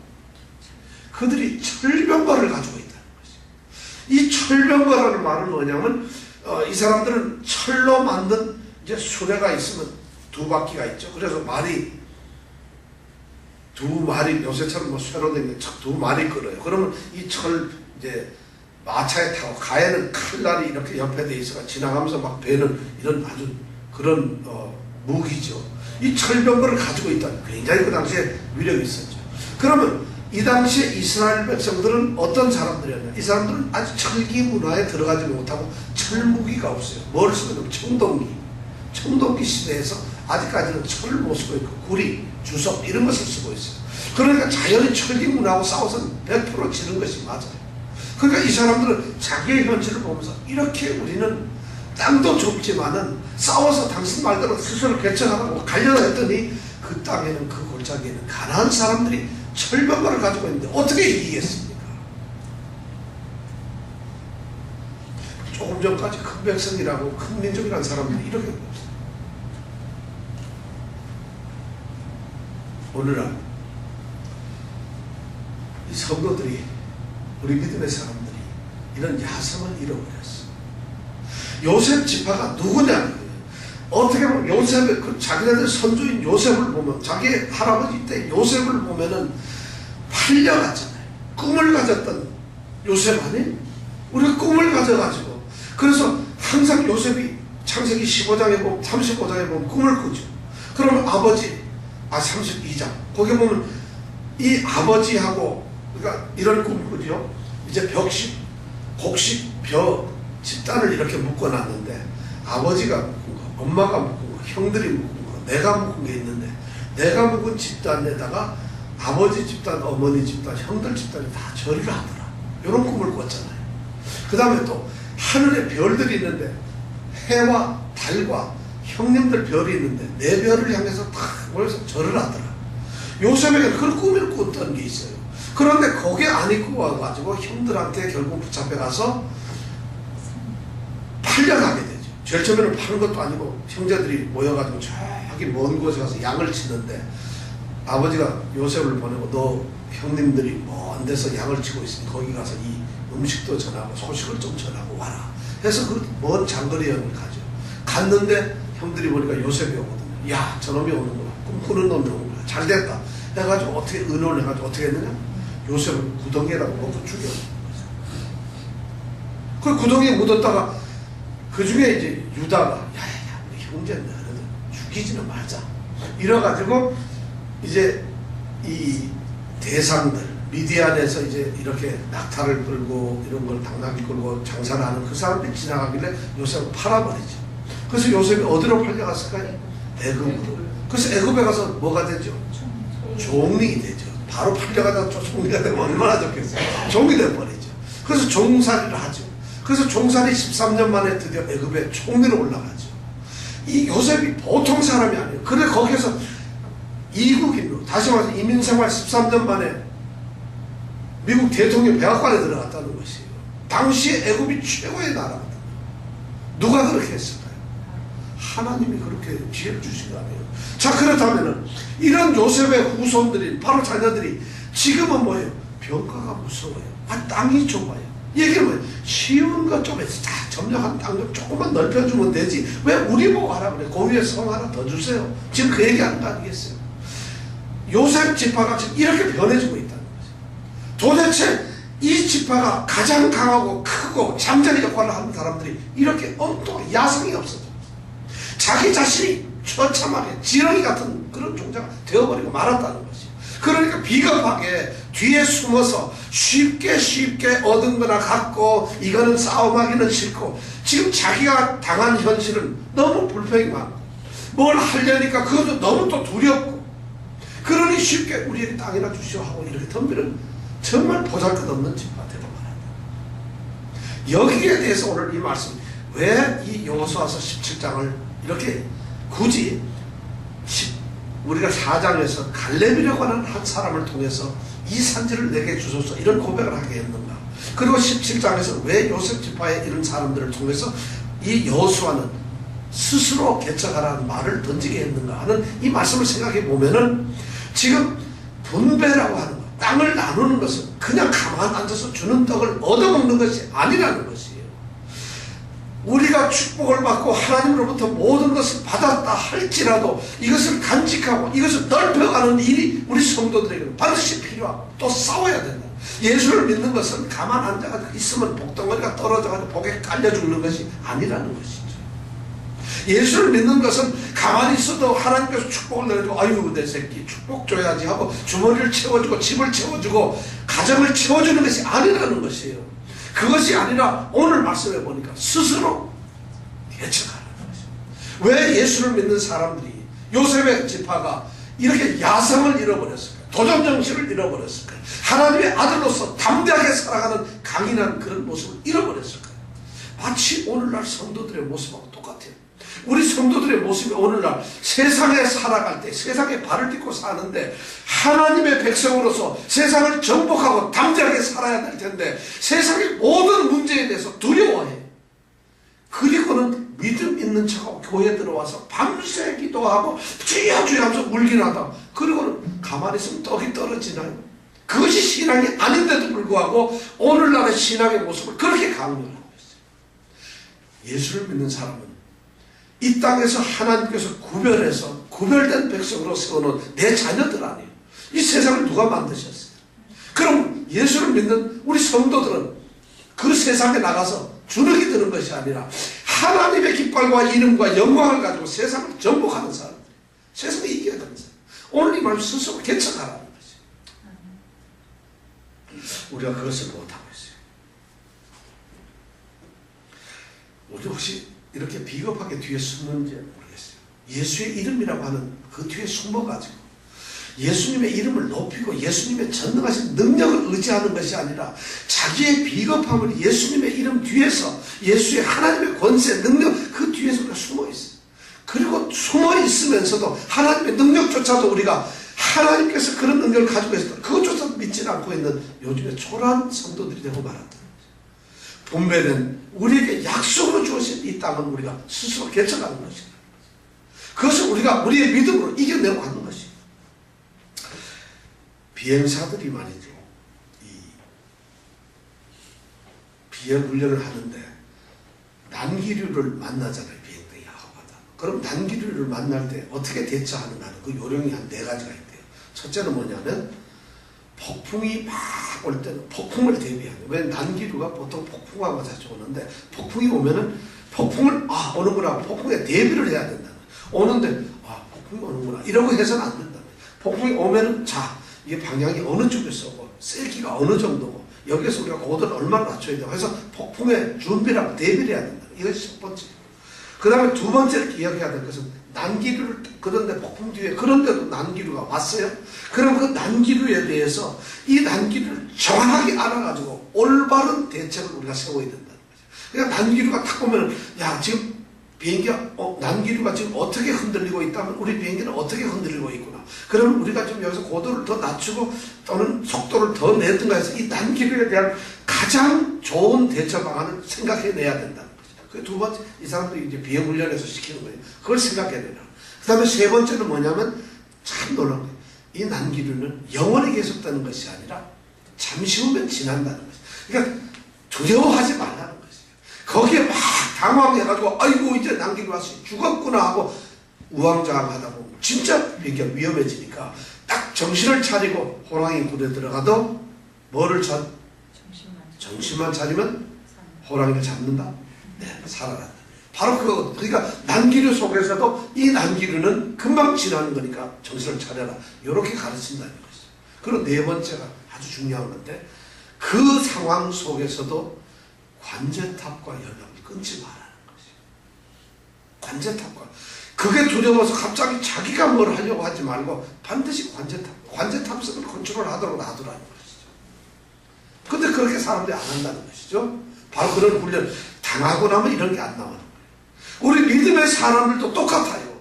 그들이 철병거를 가지고 있다는 것이에요. 이 철병거라는 말은 뭐냐면 이 사람들은 철로 만든 이제 수레가 있으면 두 바퀴가 있죠. 그래서 말이 두 마리 요새처럼 뭐 쇠로 된 게 두 마리 끌어요. 그러면 이 철 이제 마차에 타고 가에는 칼날이 이렇게 옆에 돼 있어가 지나가면서 막 베는 이런 아주 그런 무기죠. 이 철병거를 가지고 있다는 굉장히 그 당시에 위력이 있었죠. 그러면 이 당시에 이스라엘 백성들은 어떤 사람들이었냐? 이 사람들은 아직 철기 문화에 들어가지 못하고 철무기가 없어요. 뭘 쓰고 있냐면 청동기 시대에서 아직까지는 철을 못 쓰고 있고 구리, 주석 이런 것을 쓰고 있어요. 그러니까 자연히 철기 문화하고 싸워서는 100% 지는 것이 맞아요. 그러니까 이 사람들은 자기의 현실을 보면서 이렇게 우리는 땅도 좁지만은 싸워서 당신 말대로 스스로 개척하라고 가려고 했더니 그 땅에는 그 골짜기에는 가난한 사람들이 철병거를 가지고 있는데 어떻게 이기겠습니까? 조금 전까지 큰 백성이라고 큰 민족이라는 사람들이 이렇게 없어요. 오늘날 이 성도들이 우리 믿음의 사람들이 이런 야성을 잃어버렸어. 요셉 지파가 누구냐? 어떻게 보면 요셉의 그 자기네들 선조인 요셉을 보면 자기 할아버지 때 요셉을 보면은 팔려갔잖아요. 꿈을 가졌던 요셉 아니? 우리가 꿈을 가져가지고 그래서 항상 요셉이 창세기 15장에 보면 35장에 보면 꿈을 꾸죠. 그러면 아버지 32장 거기 보면 이 아버지하고 그러니까 이런 꿈을 꾸죠. 이제 벽식, 곡식, 벼 집단을 이렇게 묶어놨는데 아버지가 묶은 거, 엄마가 묶은 거, 형들이 묶은 거, 내가 묶은 게 있는데 내가 묶은 집단에다가 아버지 집단, 어머니 집단, 형들 집단이 다 절을 하더라. 이런 꿈을 꿨잖아요. 그 다음에 또 하늘에 별들이 있는데 해와 달과 형님들 별이 있는데 내 별을 향해서 탁 모여서 절을 하더라. 요셉에게 그런 꿈을 꿨던 게 있어요. 그런데 거기에 안 입고 와가지고 형들한테 결국 붙잡혀가서 팔려가게 되죠. 제일 처음에는 파는 것도 아니고 형제들이 모여가지고 저기 먼 곳에 가서 양을 치는데 아버지가 요셉을 보내고 너 형님들이 먼 데서 양을 치고 있으니 거기 가서 이 음식도 전하고 소식을 좀 전하고 와라 해서 그 먼 장거리 여행을 가죠. 갔는데 형들이 보니까 요셉이 오거든요. 야, 저놈이 오는구나. 꿈꾸는 놈이 오는구나. 잘 됐다. 해가지고 어떻게 의논을 해가지고 어떻게 했느냐? 요셉을 구덩이에다가 묻고 죽여요. 그 구덩이에 묻었다가 그 중에 이제 유다가 야야야 우리 형제인데 그래도 죽이지는 말자. 이래가지고 이제 이 대상들 미디안에서 이제 이렇게 낙타를 끌고 이런 걸 당나귀 끌고 장사를 하는 그 사람들이 지나가길래 요셉을 팔아버리죠. 그래서 요셉이 어디로 팔려갔을까요? 애굽으로. 그래서 애굽에 가서 뭐가 되죠? 종이 되죠. 바로 팔려가다가 종이가 되면 얼마나 좋겠어요. 종이 돼버리죠. 그래서 종살이를 하죠. 그래서 종살이 13년 만에 드디어 애굽에 총리로 올라가죠. 이 요셉이 보통 사람이 아니에요. 그래 거기서 이국인으로 다시 말해서 이민생활 13년 만에 미국 대통령 백악관에 들어갔다는 것이에요. 당시에 애굽이 최고의 나라거든요. 누가 그렇게 했을까요? 하나님이 그렇게 지혜를 주신 거 아니에요. 자, 그렇다면은 이런 요셉의 후손들이 바로 자녀들이 지금은 뭐예요? 병가가 무서워요. 땅이 좁아요. 얘기는 뭐예요? 쉬운 것 좀 해서 점령한 땅 좀 조금만 넓혀주면 되지. 왜 우리 보고 하라 그래? 그 위에 성 하나 더 주세요. 지금 그 얘기하는 거 아니겠어요? 요셉 지파가 지금 이렇게 변해지고 있다는 거죠. 도대체 이 지파가 가장 강하고 크고 잠재의 역할을 하는 사람들이 이렇게 엉뚱한 야성이 없어져. 자기 자신이 처참하게 지렁이 같은 그런 존재가 되어버리고 말았다는 것이에요. 그러니까 비겁하게 뒤에 숨어서 쉽게 얻은 거나 갖고 이거는 싸움하기는 싫고 지금 자기가 당한 현실은 너무 불평이 많고 뭘 하려니까 그것도 너무 또 두렵고 그러니 쉽게 우리에게 땅이나 주시오 하고 이렇게 덤비는 정말 보잘것없는 집화 되고 말합니다. 여기에 대해서 오늘 이 말씀 왜 이 여호수아서 17장을 이렇게 굳이 우리가 4장에서 갈렙이라고 하는 한 사람을 통해서 이 산지를 내게 주소서 이런 고백을 하게 했는가. 그리고 17장에서 왜 요셉 지파의 이런 사람들을 통해서 이 여호수아는 스스로 개척하라는 말을 던지게 했는가 하는 이 말씀을 생각해 보면은 지금 분배라고 하는 것, 땅을 나누는 것은 그냥 가만 앉아서 주는 떡을 얻어먹는 것이 아니라는 것이에요. 우리가 축복을 받고 하나님으로부터 모든 것을 받았다 할지라도 이것을 간직하고 이것을 넓혀가는 일이 우리 성도들에게는 반드시 필요하고 또 싸워야 된다. 예수를 믿는 것은 가만 앉아가지고 있으면 복덩어리가 떨어져가지고 복에 깔려 죽는 것이 아니라는 것이죠. 예수를 믿는 것은 가만히 있어도 하나님께서 축복을 내려주고 아유 내 새끼 축복 줘야지 하고 주머니를 채워주고 집을 채워주고 가정을 채워주는 것이 아니라는 것이에요. 그것이 아니라 오늘 말씀해 보니까 스스로 개척하는 것이죠. 왜 예수를 믿는 사람들이 요셉의 지파가 이렇게 야성을 잃어버렸을까요? 도전정신을 잃어버렸을까요? 하나님의 아들로서 담대하게 살아가는 강인한 그런 모습을 잃어버렸을까요? 마치 오늘날 성도들의 모습하고 똑같아요. 우리 성도들의 모습이 오늘날 세상에 살아갈 때 세상에 발을 딛고 사는데 하나님의 백성으로서 세상을 정복하고 담대하게 살아야 될 텐데 세상의 모든 문제에 대해서 두려워해. 그리고는 믿음 있는 척하고 교회에 들어와서 밤새 기도하고 주여 주여 하면서 울긴 하다. 그리고는 가만히 있으면 떡이 떨어지나요? 그것이 신앙이 아닌데도 불구하고 오늘날의 신앙의 모습을 그렇게 강요하고 있어요. 예수를 믿는 사람은 이 땅에서 하나님께서 구별해서 구별된 백성으로 세워놓은 내 자녀들 아니에요. 이 세상을 누가 만드셨어요? 그럼 예수를 믿는 우리 성도들은 그 세상에 나가서 주눅이 드는 것이 아니라 하나님의 깃발과 이름과 영광을 가지고 세상을 정복하는 사람들, 세상에 이겨야 되는 사람. 오늘 이 말씀 스스로 개척하라는 것이에요. 우리가 그것을 못하고 있어요. 우리 혹시 이렇게 비겁하게 뒤에 숨는지 모르겠어요. 예수의 이름이라고 하는 그 뒤에 숨어가지고 예수님의 이름을 높이고 예수님의 전능하신 능력을 의지하는 것이 아니라 자기의 비겁함을 예수님의 이름 뒤에서 예수의 하나님의 권세, 능력 그 뒤에서 우리가 숨어 있어요. 그리고 숨어 있으면서도 하나님의 능력조차도 우리가 하나님께서 그런 능력을 가지고 있었다. 그것조차도 믿지 않고 있는 요즘에 초라한 성도들이 되고 말았다. 분배는 우리에게 약속으로 주어진 이 땅은 우리가 스스로 개척하는 것이다. 그것을 우리가 우리의 믿음으로 이겨내고 하는 것이다. 비행사들이 말이죠. 이 비행 훈련을 하는데 난기류를 만나잖아요. 비행등이 하고하다. 그럼 난기류를 만날 때 어떻게 대처하느냐는 그 요령이 한 4가지가 있대요. 첫째는 뭐냐면 폭풍이 막 올 때는 폭풍을 대비하는. 왜 난기류가 보통 폭풍하고 자주 오는데 폭풍이 오면은 폭풍을 오는구나 폭풍에 대비를 해야 된다. 오는데 폭풍이 오는구나 이러고 해서는 안 된다. 폭풍이 오면은 자 이게 방향이 어느 쪽에서 오고 세기가 어느 정도고 여기서 우리가 고도를 얼마나 낮춰야 되고 해서 폭풍에 준비라고 대비를 해야 된다. 이것이 첫 번째. 그 다음에 두 번째로 기억해야 될 것은 난기류를 그런데 폭풍 뒤에 그런데도 난기류가 왔어요. 그럼 그 난기류에 대해서 이 난기류를 정확하게 알아가지고 올바른 대책을 우리가 세워야 된다는 거죠. 그러니까 난기류가 탁 보면 야 지금 비행기가 난기류가 지금 어떻게 흔들리고 있다면 우리 비행기는 어떻게 흔들리고 있구나. 그러면 우리가 지금 여기서 고도를 더 낮추고 또는 속도를 더 내든가 해서 이 난기류에 대한 가장 좋은 대처 방안을 생각해내야 된다는 거죠. 그 두 번째 이 사람들이 이제 비행 훈련에서 시키는 거예요. 그걸 생각해야 되나. 그 다음에 세 번째는 뭐냐면 참 놀라운 거예요. 이 난기류는 영원히 계속되는 것이 아니라 잠시 후면 지난다는 거죠. 그러니까 두려워하지 말라는 거죠. 거기에 막 당황해가지고 아이고 이제 난기류 왔어 죽었구나 하고 우왕좌왕하다 보면 진짜 비행기가 위험해지니까 딱 정신을 차리고 호랑이 굴에 들어가도 뭐를 정신만 차리면 호랑이를 잡는다? 네, 살아난다. 바로 그거. 그러니까 난기류 속에서도 이 난기류는 금방 지나는 거니까 정신을 차려라. 이렇게 가르친다는 것이죠. 그리고 네 번째가 아주 중요한 건데 그 상황 속에서도 관제탑과 연락을 끊지 말라는 것이에요. 관제탑과. 그게 두려워서 갑자기 자기가 뭘 하려고 하지 말고 반드시 관제탑선을 컨트롤하도록 놔두라는 것이죠. 근데 그렇게 사람들이 안 한다는 것이죠. 바로 그런 훈련 당하고 나면 이런 게 안 나오는 거예요. 우리 믿음의 사람들도 똑같아요.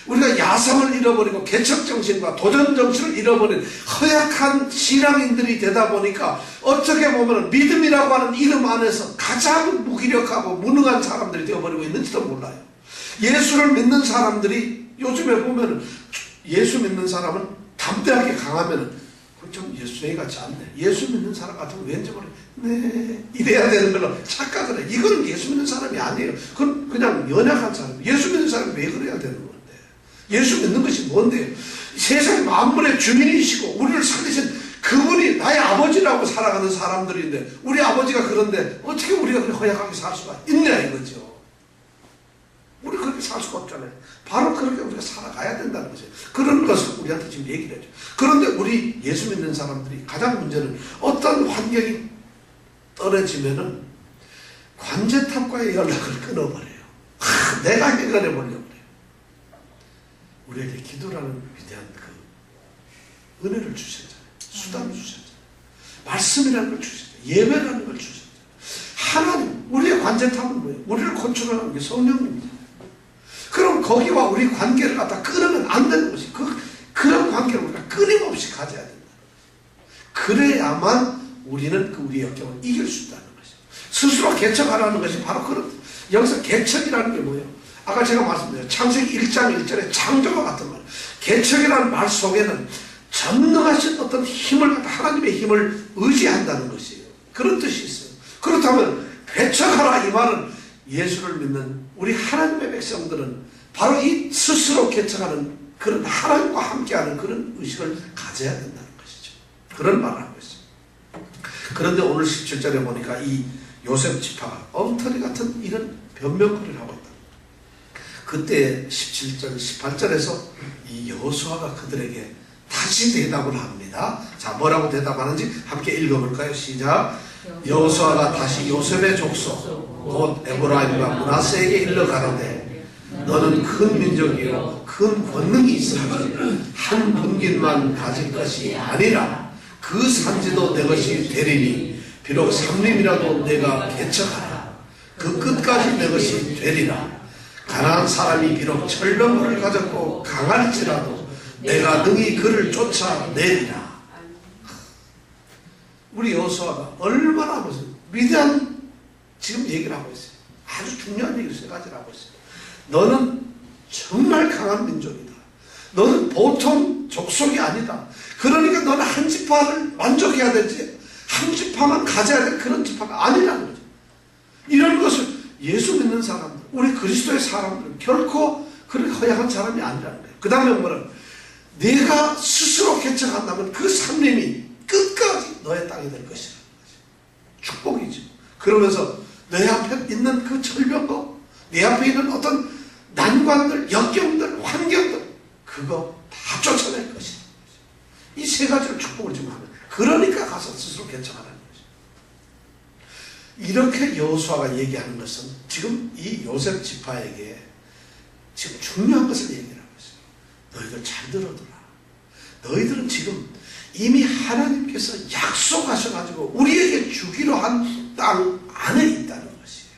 우리가 야성을 잃어버리고 개척정신과 도전정신을 잃어버린 허약한 신앙인들이 되다 보니까 어떻게 보면 믿음이라고 하는 이름 안에서 가장 무기력하고 무능한 사람들이 되어버리고 있는지도 몰라요. 예수를 믿는 사람들이 요즘에 보면 예수 믿는 사람은 담대하게 강하면 좀 예수님 같지 않네. 예수 믿는 사람 같으면 왠지 모르게 네 이래야 되는 걸로 착각을 해. 이건 예수 믿는 사람이 아니에요. 그건 그냥 연약한 사람. 예수 믿는 사람이 왜 그래야 되는 건데. 예수 믿는 것이 뭔데요? 세상 만물의 주인이시고 우리를 살리신 그분이 나의 아버지라고 살아가는 사람들인데 우리 아버지가 그런데 어떻게 우리가 그렇게 허약하게 살 수가 있냐 이거죠. 우리 그렇게 살 수가 없잖아요. 바로 그렇게 우리가 살아가야 된다는 거죠. 그런 것을 우리한테 지금 얘기를 해줘. 그런데 우리 예수 믿는 사람들이 가장 문제는 어떤 환경이 떨어지면은 관제탑과의 연락을 끊어버려요. 내가 해결해 보려고 그래요. 우리에게 기도라는 위대한 그 은혜를 주셨잖아요. 수단을 주셨잖아요. 말씀이라는 걸 주셨잖아요. 예배라는 걸 주셨잖아요. 하나님, 우리의 관제탑은 뭐예요? 우리를 컨트롤하는 게 성령님입니다. 그럼 거기와 우리 관계를 갖다 끊으면 안 되는 것이 그런 관계를 우리가 끊임없이 가져야 된다. 그래야만 우리는 그 우리의 역경을 이길 수 있다는 것이죠. 스스로 개척하라는 것이 바로 그런 여기서 개척이라는 게 뭐예요? 아까 제가 말씀드렸죠. 창세기 1장 1절에 창조와 같은 말. 개척이라는 말 속에는 전능하신 어떤 힘을 갖다 하나님의 힘을 의지한다는 것이에요. 그런 뜻이 있어요. 그렇다면 개척하라 이 말은 예수를 믿는 우리 하나님의 백성들은 바로 이 스스로 개척하는 그런 하나님과 함께하는 그런 의식을 가져야 된다는 것이죠. 그런 말을 하고 있습니다. 그런데 오늘 17절에 보니까 이 요셉 지파가 엉터리 같은 이런 변명거리를 하고 있다. 그때 17절, 18절에서 이 여호수아가 그들에게 다시 대답을 합니다. 자, 뭐라고 대답하는지 함께 읽어볼까요? 시작. 여호수아가 다시 요셉의 족속 곧 에브라임과 므낫세에게 일러 가로되 너는 큰 민족이요 큰 권능이 있으니 한 분깃만 가질 것이 아니라 그 산지도 내 것이 되리니 비록 삼림이라도 내가 개척하라 그 끝까지 내 것이 되리라. 가난한 사람이 비록 철병거를 가졌고 강할지라도 내가 능히 그를 쫓아내리라. 우리 여호수아가 얼마나 무슨 위대한 지금 얘기를 하고 있어요. 아주 중요한 얘기를 세 가지를 하고 있어요. 너는 정말 강한 민족이다. 너는 보통 족속이 아니다. 그러니까 너는 한 지파를 만족해야 되지 한 지파만 가져야 될 그런 지파가 아니라는 거죠. 이런 것을 예수 믿는 사람들, 우리 그리스도의 사람들은 결코 그렇게 허약한 사람이 아니라는 거예요. 그 다음에 뭐는 내가 스스로 개척한다면 그 삶림이 끝까지 너의 땅이 될 것이라는 거죠. 축복이죠. 그러면서 내 앞에 있는 그 절벽과 내 앞에 있는 어떤 난관들, 역경들, 환경들 그거 다 쫓아낼 것이다. 이 세 가지를 축복을 주면 하는 거예요. 그러니까 가서 스스로 개척하라는 거죠. 이렇게 여호수아가 얘기하는 것은 지금 이 요셉 지파에게 지금 중요한 것을 얘기하고 있어요. 너희들 잘 들어두라. 너희들은 지금 이미 하나님께서 약속하셔가지고 우리에게 주기로 한 땅 안에 있다는 것이에요.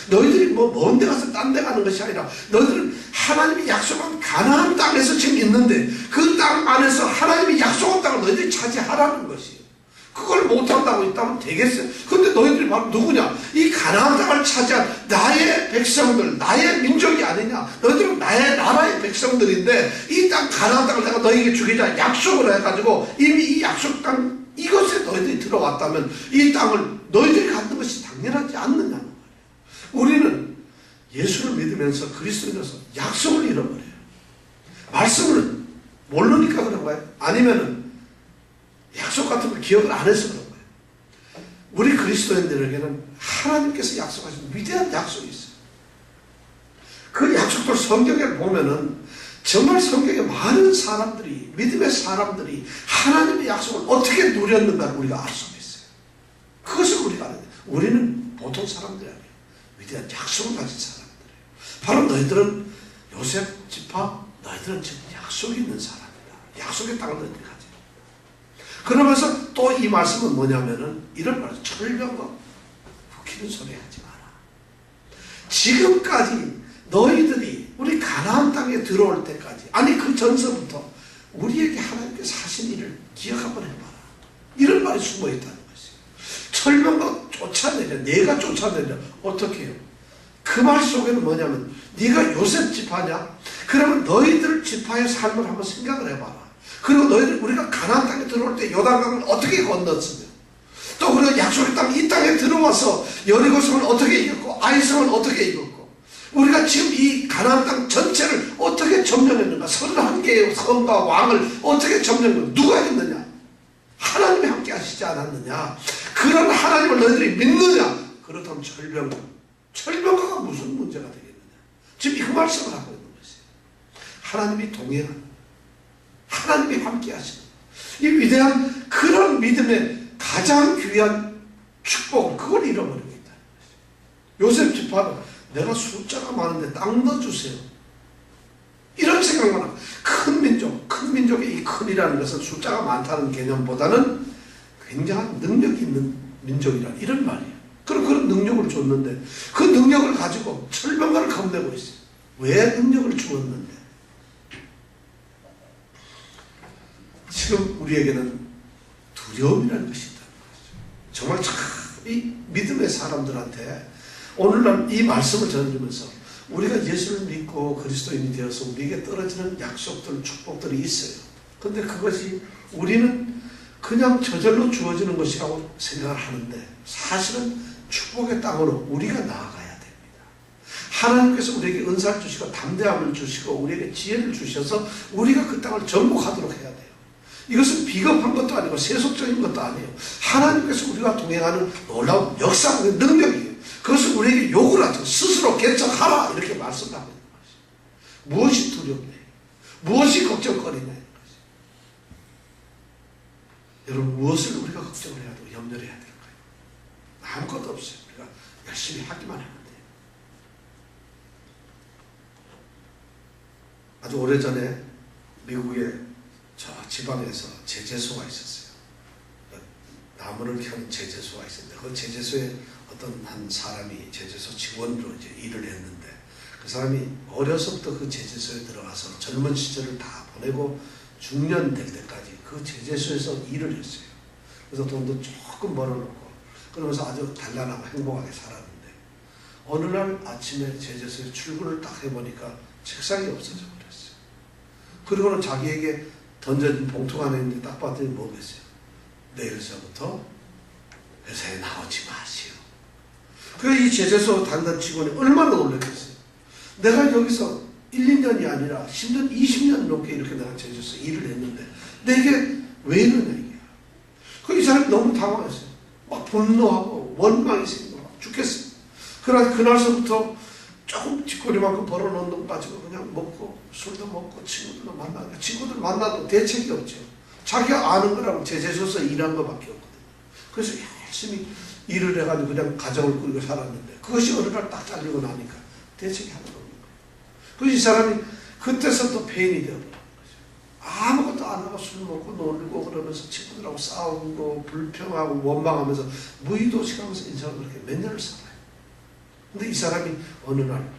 너희들이 뭐 먼 데 가서 딴 데 가는 것이 아니라 너희들은 하나님이 약속한 가나안 땅에서 지금 있는데 그 땅 안에서 하나님이 약속한 땅을 너희들이 차지하라는 것이에요. 그걸 못한다고 있다면 되겠어요? 근데 너희들이 바로 누구냐? 이 가나안 땅을 차지한 나의 백성들, 나의 민족이 아니냐? 너희들은 나의 나라의 백성들인데 이 땅 가나안 땅을 내가 너희에게 주기자 약속을 해가지고 이미 이 약속 땅 이것에 너희들이 들어왔다면 이 땅을 너희들이 갖는 것이 당연하지 않느냐는 거예요. 우리는 예수를 믿으면서 그리스도인으로서 약속을 잃어버려요. 말씀을 모르니까 그런 거예요? 아니면은 약속 같은 걸 기억을 안 해서 그런 거예요. 우리 그리스도인들에게는 하나님께서 약속하신 위대한 약속이 있어요. 그 약속들 성경에 보면은 정말 성경에 많은 사람들이, 믿음의 사람들이 하나님의 약속을 어떻게 누렸는가를 우리가 알 수가 있어요. 그것을 우리가 아는 거예요. 우리는 보통 사람들이 아니에요. 위대한 약속을 가진 사람들이에요. 바로 너희들은 요셉 지파, 너희들은 지금 약속이 있는 사람이다. 약속의 땅을 너희들이 가져요. 그러면서 또 이 말씀은 뭐냐면은 이런 말이죠. 철병과 후키는 소리 하지 마라. 지금까지 너희들이 우리 가나안 땅에 들어올 때까지, 아니 그 전서부터 우리에게 하나님께서 하신 일을 기억 한번 해봐라. 이런 말이 숨어있다는 것이에요. 철병과 쫓아내려, 내가 쫓아내려. 어떻게 해요? 그 말 속에는 뭐냐면 네가 요셉 지파냐? 그러면 너희들 지파의 삶을 한번 생각을 해봐라. 그리고 너희들 우리가 가나안 땅에 들어올 때 요단강을 어떻게 건넜으며 또 그리고 약속의 땅 이 땅에 들어와서 여리고성을 어떻게 이겼고 아이성을 어떻게 이겼고 우리가 지금 이 가나안 땅 전체를 어떻게 점령했는가? 31개의 성과 왕을 어떻게 점령했는가? 누가 했느냐? 하나님이 함께 하시지 않았느냐? 그런 하나님을 너희들이 믿느냐? 그렇다면 철병가가 무슨 문제가 되겠느냐? 지금 그 말씀을 하고 있는 것이에요. 하나님이 동행하는, 하나님이 함께 하시는 이 위대한 그런 믿음의 가장 귀한 축복을 그걸 잃어버리고 있다는 것이에요. 요셉 지파는 내가 숫자가 많은데 땅 넣어주세요. 이런 생각만 하고 큰 민족의 이 큰이라는 것은 숫자가 많다는 개념보다는 굉장한 능력이 있는 민족이라 이런 말이에요. 그런 능력을 줬는데 그 능력을 가지고 철병가를 겁내고 있어요. 왜 능력을 주었는데? 지금 우리에게는 두려움이라는 것이 있다는 거죠. 정말 참 이 믿음의 사람들한테 오늘날 이 말씀을 전해주면서 우리가 예수를 믿고 그리스도인이 되어서 우리에게 떨어지는 약속들, 축복들이 있어요. 근데 그것이 우리는 그냥 저절로 주어지는 것이라고 생각을 하는데 사실은 축복의 땅으로 우리가 나아가야 됩니다. 하나님께서 우리에게 은사를 주시고 담대함을 주시고 우리에게 지혜를 주셔서 우리가 그 땅을 정복하도록 해야 돼요. 이것은 비겁한 것도 아니고 세속적인 것도 아니에요. 하나님께서 우리가 동행하는 놀라운 역사의 능력이에요. 그것을 우리에게 요구를 하죠. 스스로 개척하라 이렇게 말씀을 하고 있는 것이죠. 무엇이 두렵냐? 무엇이 걱정거리냐? 여러분 무엇을 우리가 걱정을 해야 되고 염려를 해야 될까요? 아무것도 없어요. 우리가 열심히 하기만 하면 돼요. 아주 오래전에 미국의 저 지방에서 제재소가 있었어요. 나무를 켜는 제재소가 있었는데 그 제재소에 어떤 한 사람이 제재소 직원으로 이제 일을 했는데 그 사람이 어려서부터 그 제재소에 들어가서 젊은 시절을 다 보내고 중년 될 때까지 그 제재소에서 일을 했어요. 그래서 돈도 조금 벌어놓고 그러면서 아주 단란하고 행복하게 살았는데 어느 날 아침에 제재소에 출근을 딱 해보니까 책상이 없어져 버렸어요. 그리고는 자기에게 던져진 봉투가 안에 있는데 딱 봤더니 뭐겠어요? 내일서부터 회사에 나오지 마시오. 그래 이 제재소 담당 직원이 얼마나 놀랐겠어요. 내가 여기서 1, 2년이 아니라 10년, 20년 넘게 이렇게 내가 제재소에서 일을 했는데 내게 왜 이러냐 이게. 이 사람이 너무 당황했어요. 막 분노하고 원망이 생기고 막 죽겠어요. 그러나 그날서부터 조금 뒷거리만큼 벌어놓은 돈 가지고 그냥 먹고 술도 먹고 친구들도 만나고, 친구들 만나도 대책이 없죠. 자기가 아는 거라고 제재소에서 일한 거밖에 없거든요. 그래서 열심히 일을 해가지고 그냥 가정을 꾸리고 살았는데 그것이 어느 날 딱 잘리고 나니까 대책이 하나도 없는 거예요. 그래서 이 사람이 그때서부터 폐인이 되어버린 거죠. 아무것도 안 하고 술 먹고 놀고 그러면서 친구들하고 싸우고 불평하고 원망하면서 무의도식하면서 인생을 그렇게 몇 년을 살아요. 근데 이 사람이 어느 날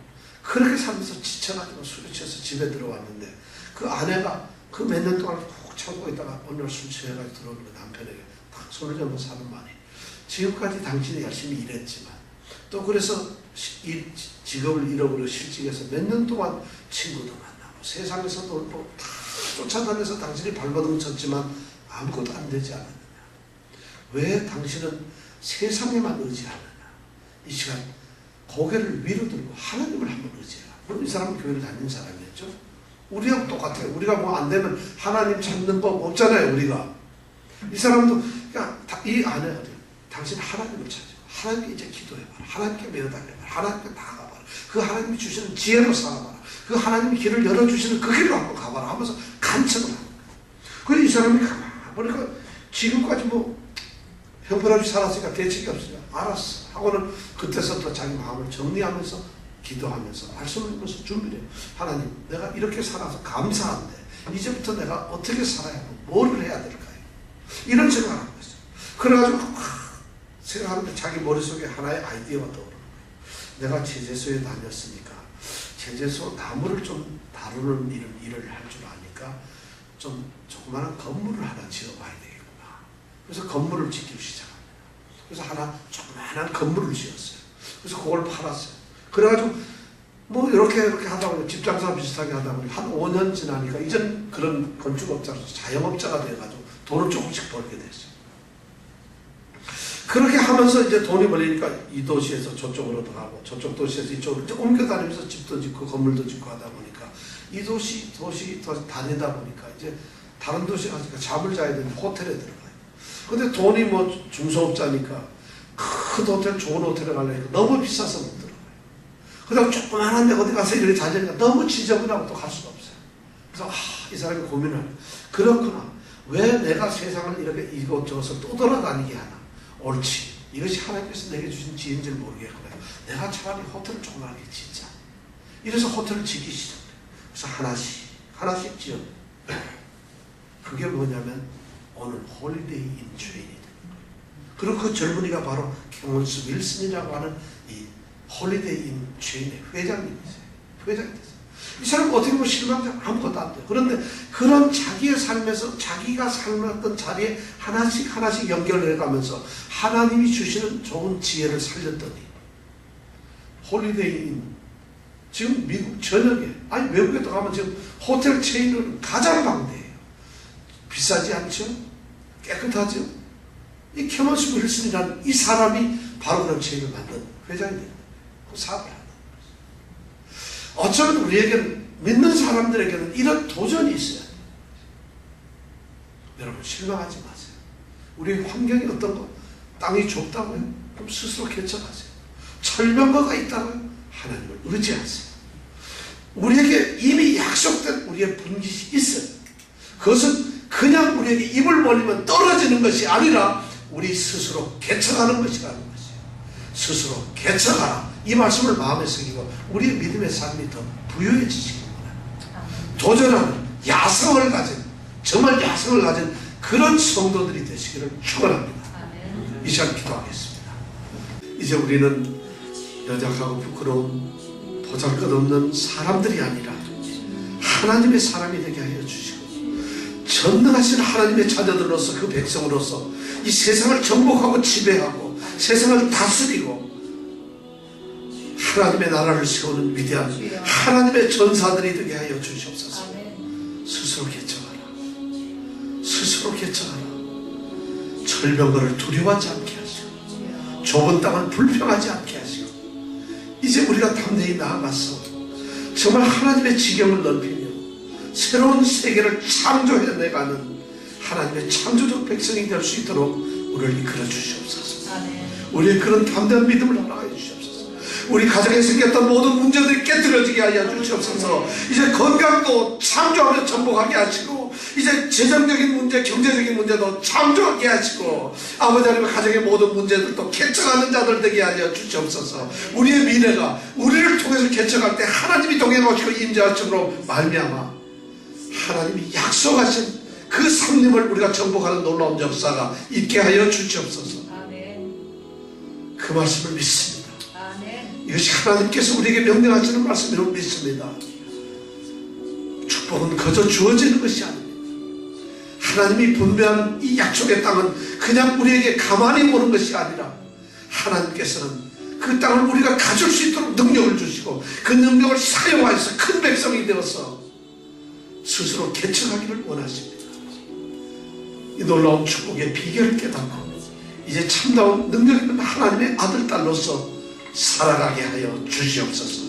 그렇게 살면서 지쳐가지고 술에 취해서 집에 들어왔는데 그 아내가 그 몇 년 동안 푹 참고 있다가 어느 날 술 취해가지고 들어오는 남편에게 딱 손을 잡고 사는 말이, 지금까지 당신이 열심히 일했지만 또 그래서 직업을 잃어버리고 실직해서 몇 년 동안 친구도 만나고 세상에서 놀고 다 쫓아다녀서 당신이 발버둥 쳤지만 아무것도 안 되지 않았느냐. 왜 당신은 세상에만 의지하느냐. 이 시간 고개를 위로 들고 하나님을 한번 의지해라. 물론 이 사람은 교회를 다니는 사람이었죠. 우리하고 똑같아요. 우리가 뭐 안 되면 하나님 찾는 법 없잖아요. 우리가. 이 사람도 이 아내가 당신 하나님을 찾고 하나님께 이제 기도해봐라. 하나님께 매어달려봐라. 하나님께 나아가봐라. 그 하나님이 주시는 지혜로 살아봐라. 그 하나님이 길을 열어주시는 그 길로 한번 가봐라 하면서 간청을 하는 거예요. 그래서 이 사람이 가만히 보니까 지금까지 뭐 형편없이 살았으니까 대책이 없으니까 알았어 하고는 그때서부터 자기 마음을 정리하면서 기도하면서 말씀하면서 준비를 해요. 하나님, 내가 이렇게 살아서 감사한데 이제부터 내가 어떻게 살아야 하고 뭐를 해야 될까요? 이런 생각을 하고 있어요. 그래가지고 생각하는데 자기 머릿속에 하나의 아이디어가 떠오르는 거예요. 내가 제재소에 다녔으니까 제재소 나무를 좀 다루는 일을 할 줄 아니까 좀 조그마한 건물을 하나 지어봐야 되겠구나. 그래서 건물을 짓기 시작합니다. 그래서 하나 조그마한 건물을 지었어요. 그래서 그걸 팔았어요. 그래가지고 뭐 이렇게 하다 보니 집장사 비슷하게 하다 보니 한 5년 지나니까 이전 그런 건축업자로서 자영업자가 돼가지고 돈을 조금씩 벌게 됐어요. 그렇게 하면서 이제 돈이 벌리니까 이 도시에서 저쪽으로 가고 저쪽 도시에서 이쪽으로 이제 옮겨 다니면서 집도 짓고 건물도 짓고 하다 보니까 이 도시 더 다니다 보니까 이제 다른 도시 가니까 잠을 자야 되는 호텔에 들어가요. 근데 돈이 뭐 중소업자니까 큰 호텔, 좋은 호텔에 가려니까 너무 비싸서 못 들어가요. 그다음 조그만한 데 어디 가서 이렇게 자려니까 너무 지저분하고 또 갈 수가 없어요. 그래서 이 사람이 고민을 해요. 그렇구나. 왜 내가 세상을 이렇게 이곳저곳을 또 돌아다니게 하나. 옳지. 이것이 하나님께서 내게 주신 지혜인지를 모르겠구나. 내가 차라리 호텔을 조그맣게 짓자. 이래서 호텔을 짓기 시작해요. 그래서 하나씩 지어. 그게 뭐냐면 오늘 홀리데이 인 트레인이 되는 거예요. 그리고 그 젊은이가 바로 캐몬스 윌슨이라고 하는 이 홀리데이 인 트레인의 회장님이세요. 회장이 됐어요. 이 사람은 어떻게 보면 실망자 아무것도 안 돼요. 그런데 그런 자기의 삶에서 자기가 살았던 자리에 하나씩 연결해 가면서 하나님이 주시는 좋은 지혜를 살렸더니 홀리데이인 지금 미국 전역에 아니 외국에도 가면 지금 호텔 체인은 가장 방대해요. 비싸지 않죠? 깨끗하죠? 이 캐먼스 윌슨이라는 이 사람이 바로 그런 체인을 만든 회장이 됩니다. 그 사업을 한다. 어쩌면 우리에게는 믿는 사람들에게는 이런 도전이 있어야 돼요. 여러분 실망하지 마세요. 우리 환경이 어떤 거? 땅이 좁다고요? 그럼 스스로 개척하세요. 철병거가 있다고요? 하나님을 의지하세요. 우리에게 이미 약속된 우리의 분깃이 있어요. 그것은 그냥 우리에게 입을 벌리면 떨어지는 것이 아니라 우리 스스로 개척하는 것이라는 것이에요. 스스로 개척하라. 이 말씀을 마음에 새기고 우리의 믿음의 삶이 더 부유해지시기 바랍니다. 도전하는 야성을 가진, 정말 야성을 가진 그런 성도들이 되시기를 축원합니다. 이 시간 기도하겠습니다. 이제 우리는 연약하고 부끄러운 보잘것없는 사람들이 아니라 하나님의 사람이 되게 하여 주시고 전능하신 하나님의 자녀들로서 그 백성으로서 이 세상을 정복하고 지배하고 세상을 다스리고 하나님의 나라를 세우는 위대한 하나님의 전사들이 되게 하여 주시옵소서. 스스로 개척하라. 스스로 개척하라. 철병거를 두려워하지 않게 하시고 좁은 땅을 불평하지 않게 하시고 이제 우리가 담대히 나아가서 정말 하나님의 지경을 넓히며 새로운 세계를 창조해내가는 하나님의 창조적 백성이 될 수 있도록 우리를 이끌어 주시옵소서. 우리의 그런 담대한 믿음을 허락해 주시옵소서. 우리 가정에 생겼던 모든 문제들이 깨뜨려지게 하여 주시옵소서. 이제 건강도 창조하며 전복하게 하시고, 이제 재정적인 문제, 경제적인 문제도 창조하게 하시고, 아버지 하나님 가정의 모든 문제들도 개척하는 자들 되게 하여 주시옵소서. 우리의 미래가 우리를 통해서 개척할 때 하나님이 동행하시고 임재하심으로 말미암아 하나님이 약속하신 그 삶림을 우리가 정복하는 놀라운 역사가 있게 하여 주시옵소서. 그 말씀을 믿습니다. 이것이 하나님께서 우리에게 명령하시는 말씀이라고 믿습니다. 축복은 거저 주어지는 것이 아닙니다. 하나님이 분배한 이 약속의 땅은 그냥 우리에게 가만히 보는 것이 아니라 하나님께서는 그 땅을 우리가 가질 수 있도록 능력을 주시고 그 능력을 사용하여서 큰 백성이 되어서 스스로 개척하기를 원하십니다. 이 놀라운 축복의 비결을 깨닫고 이제 참다운 능력 있는 하나님의 아들, 딸로서 살아가게 하여 주시옵소서.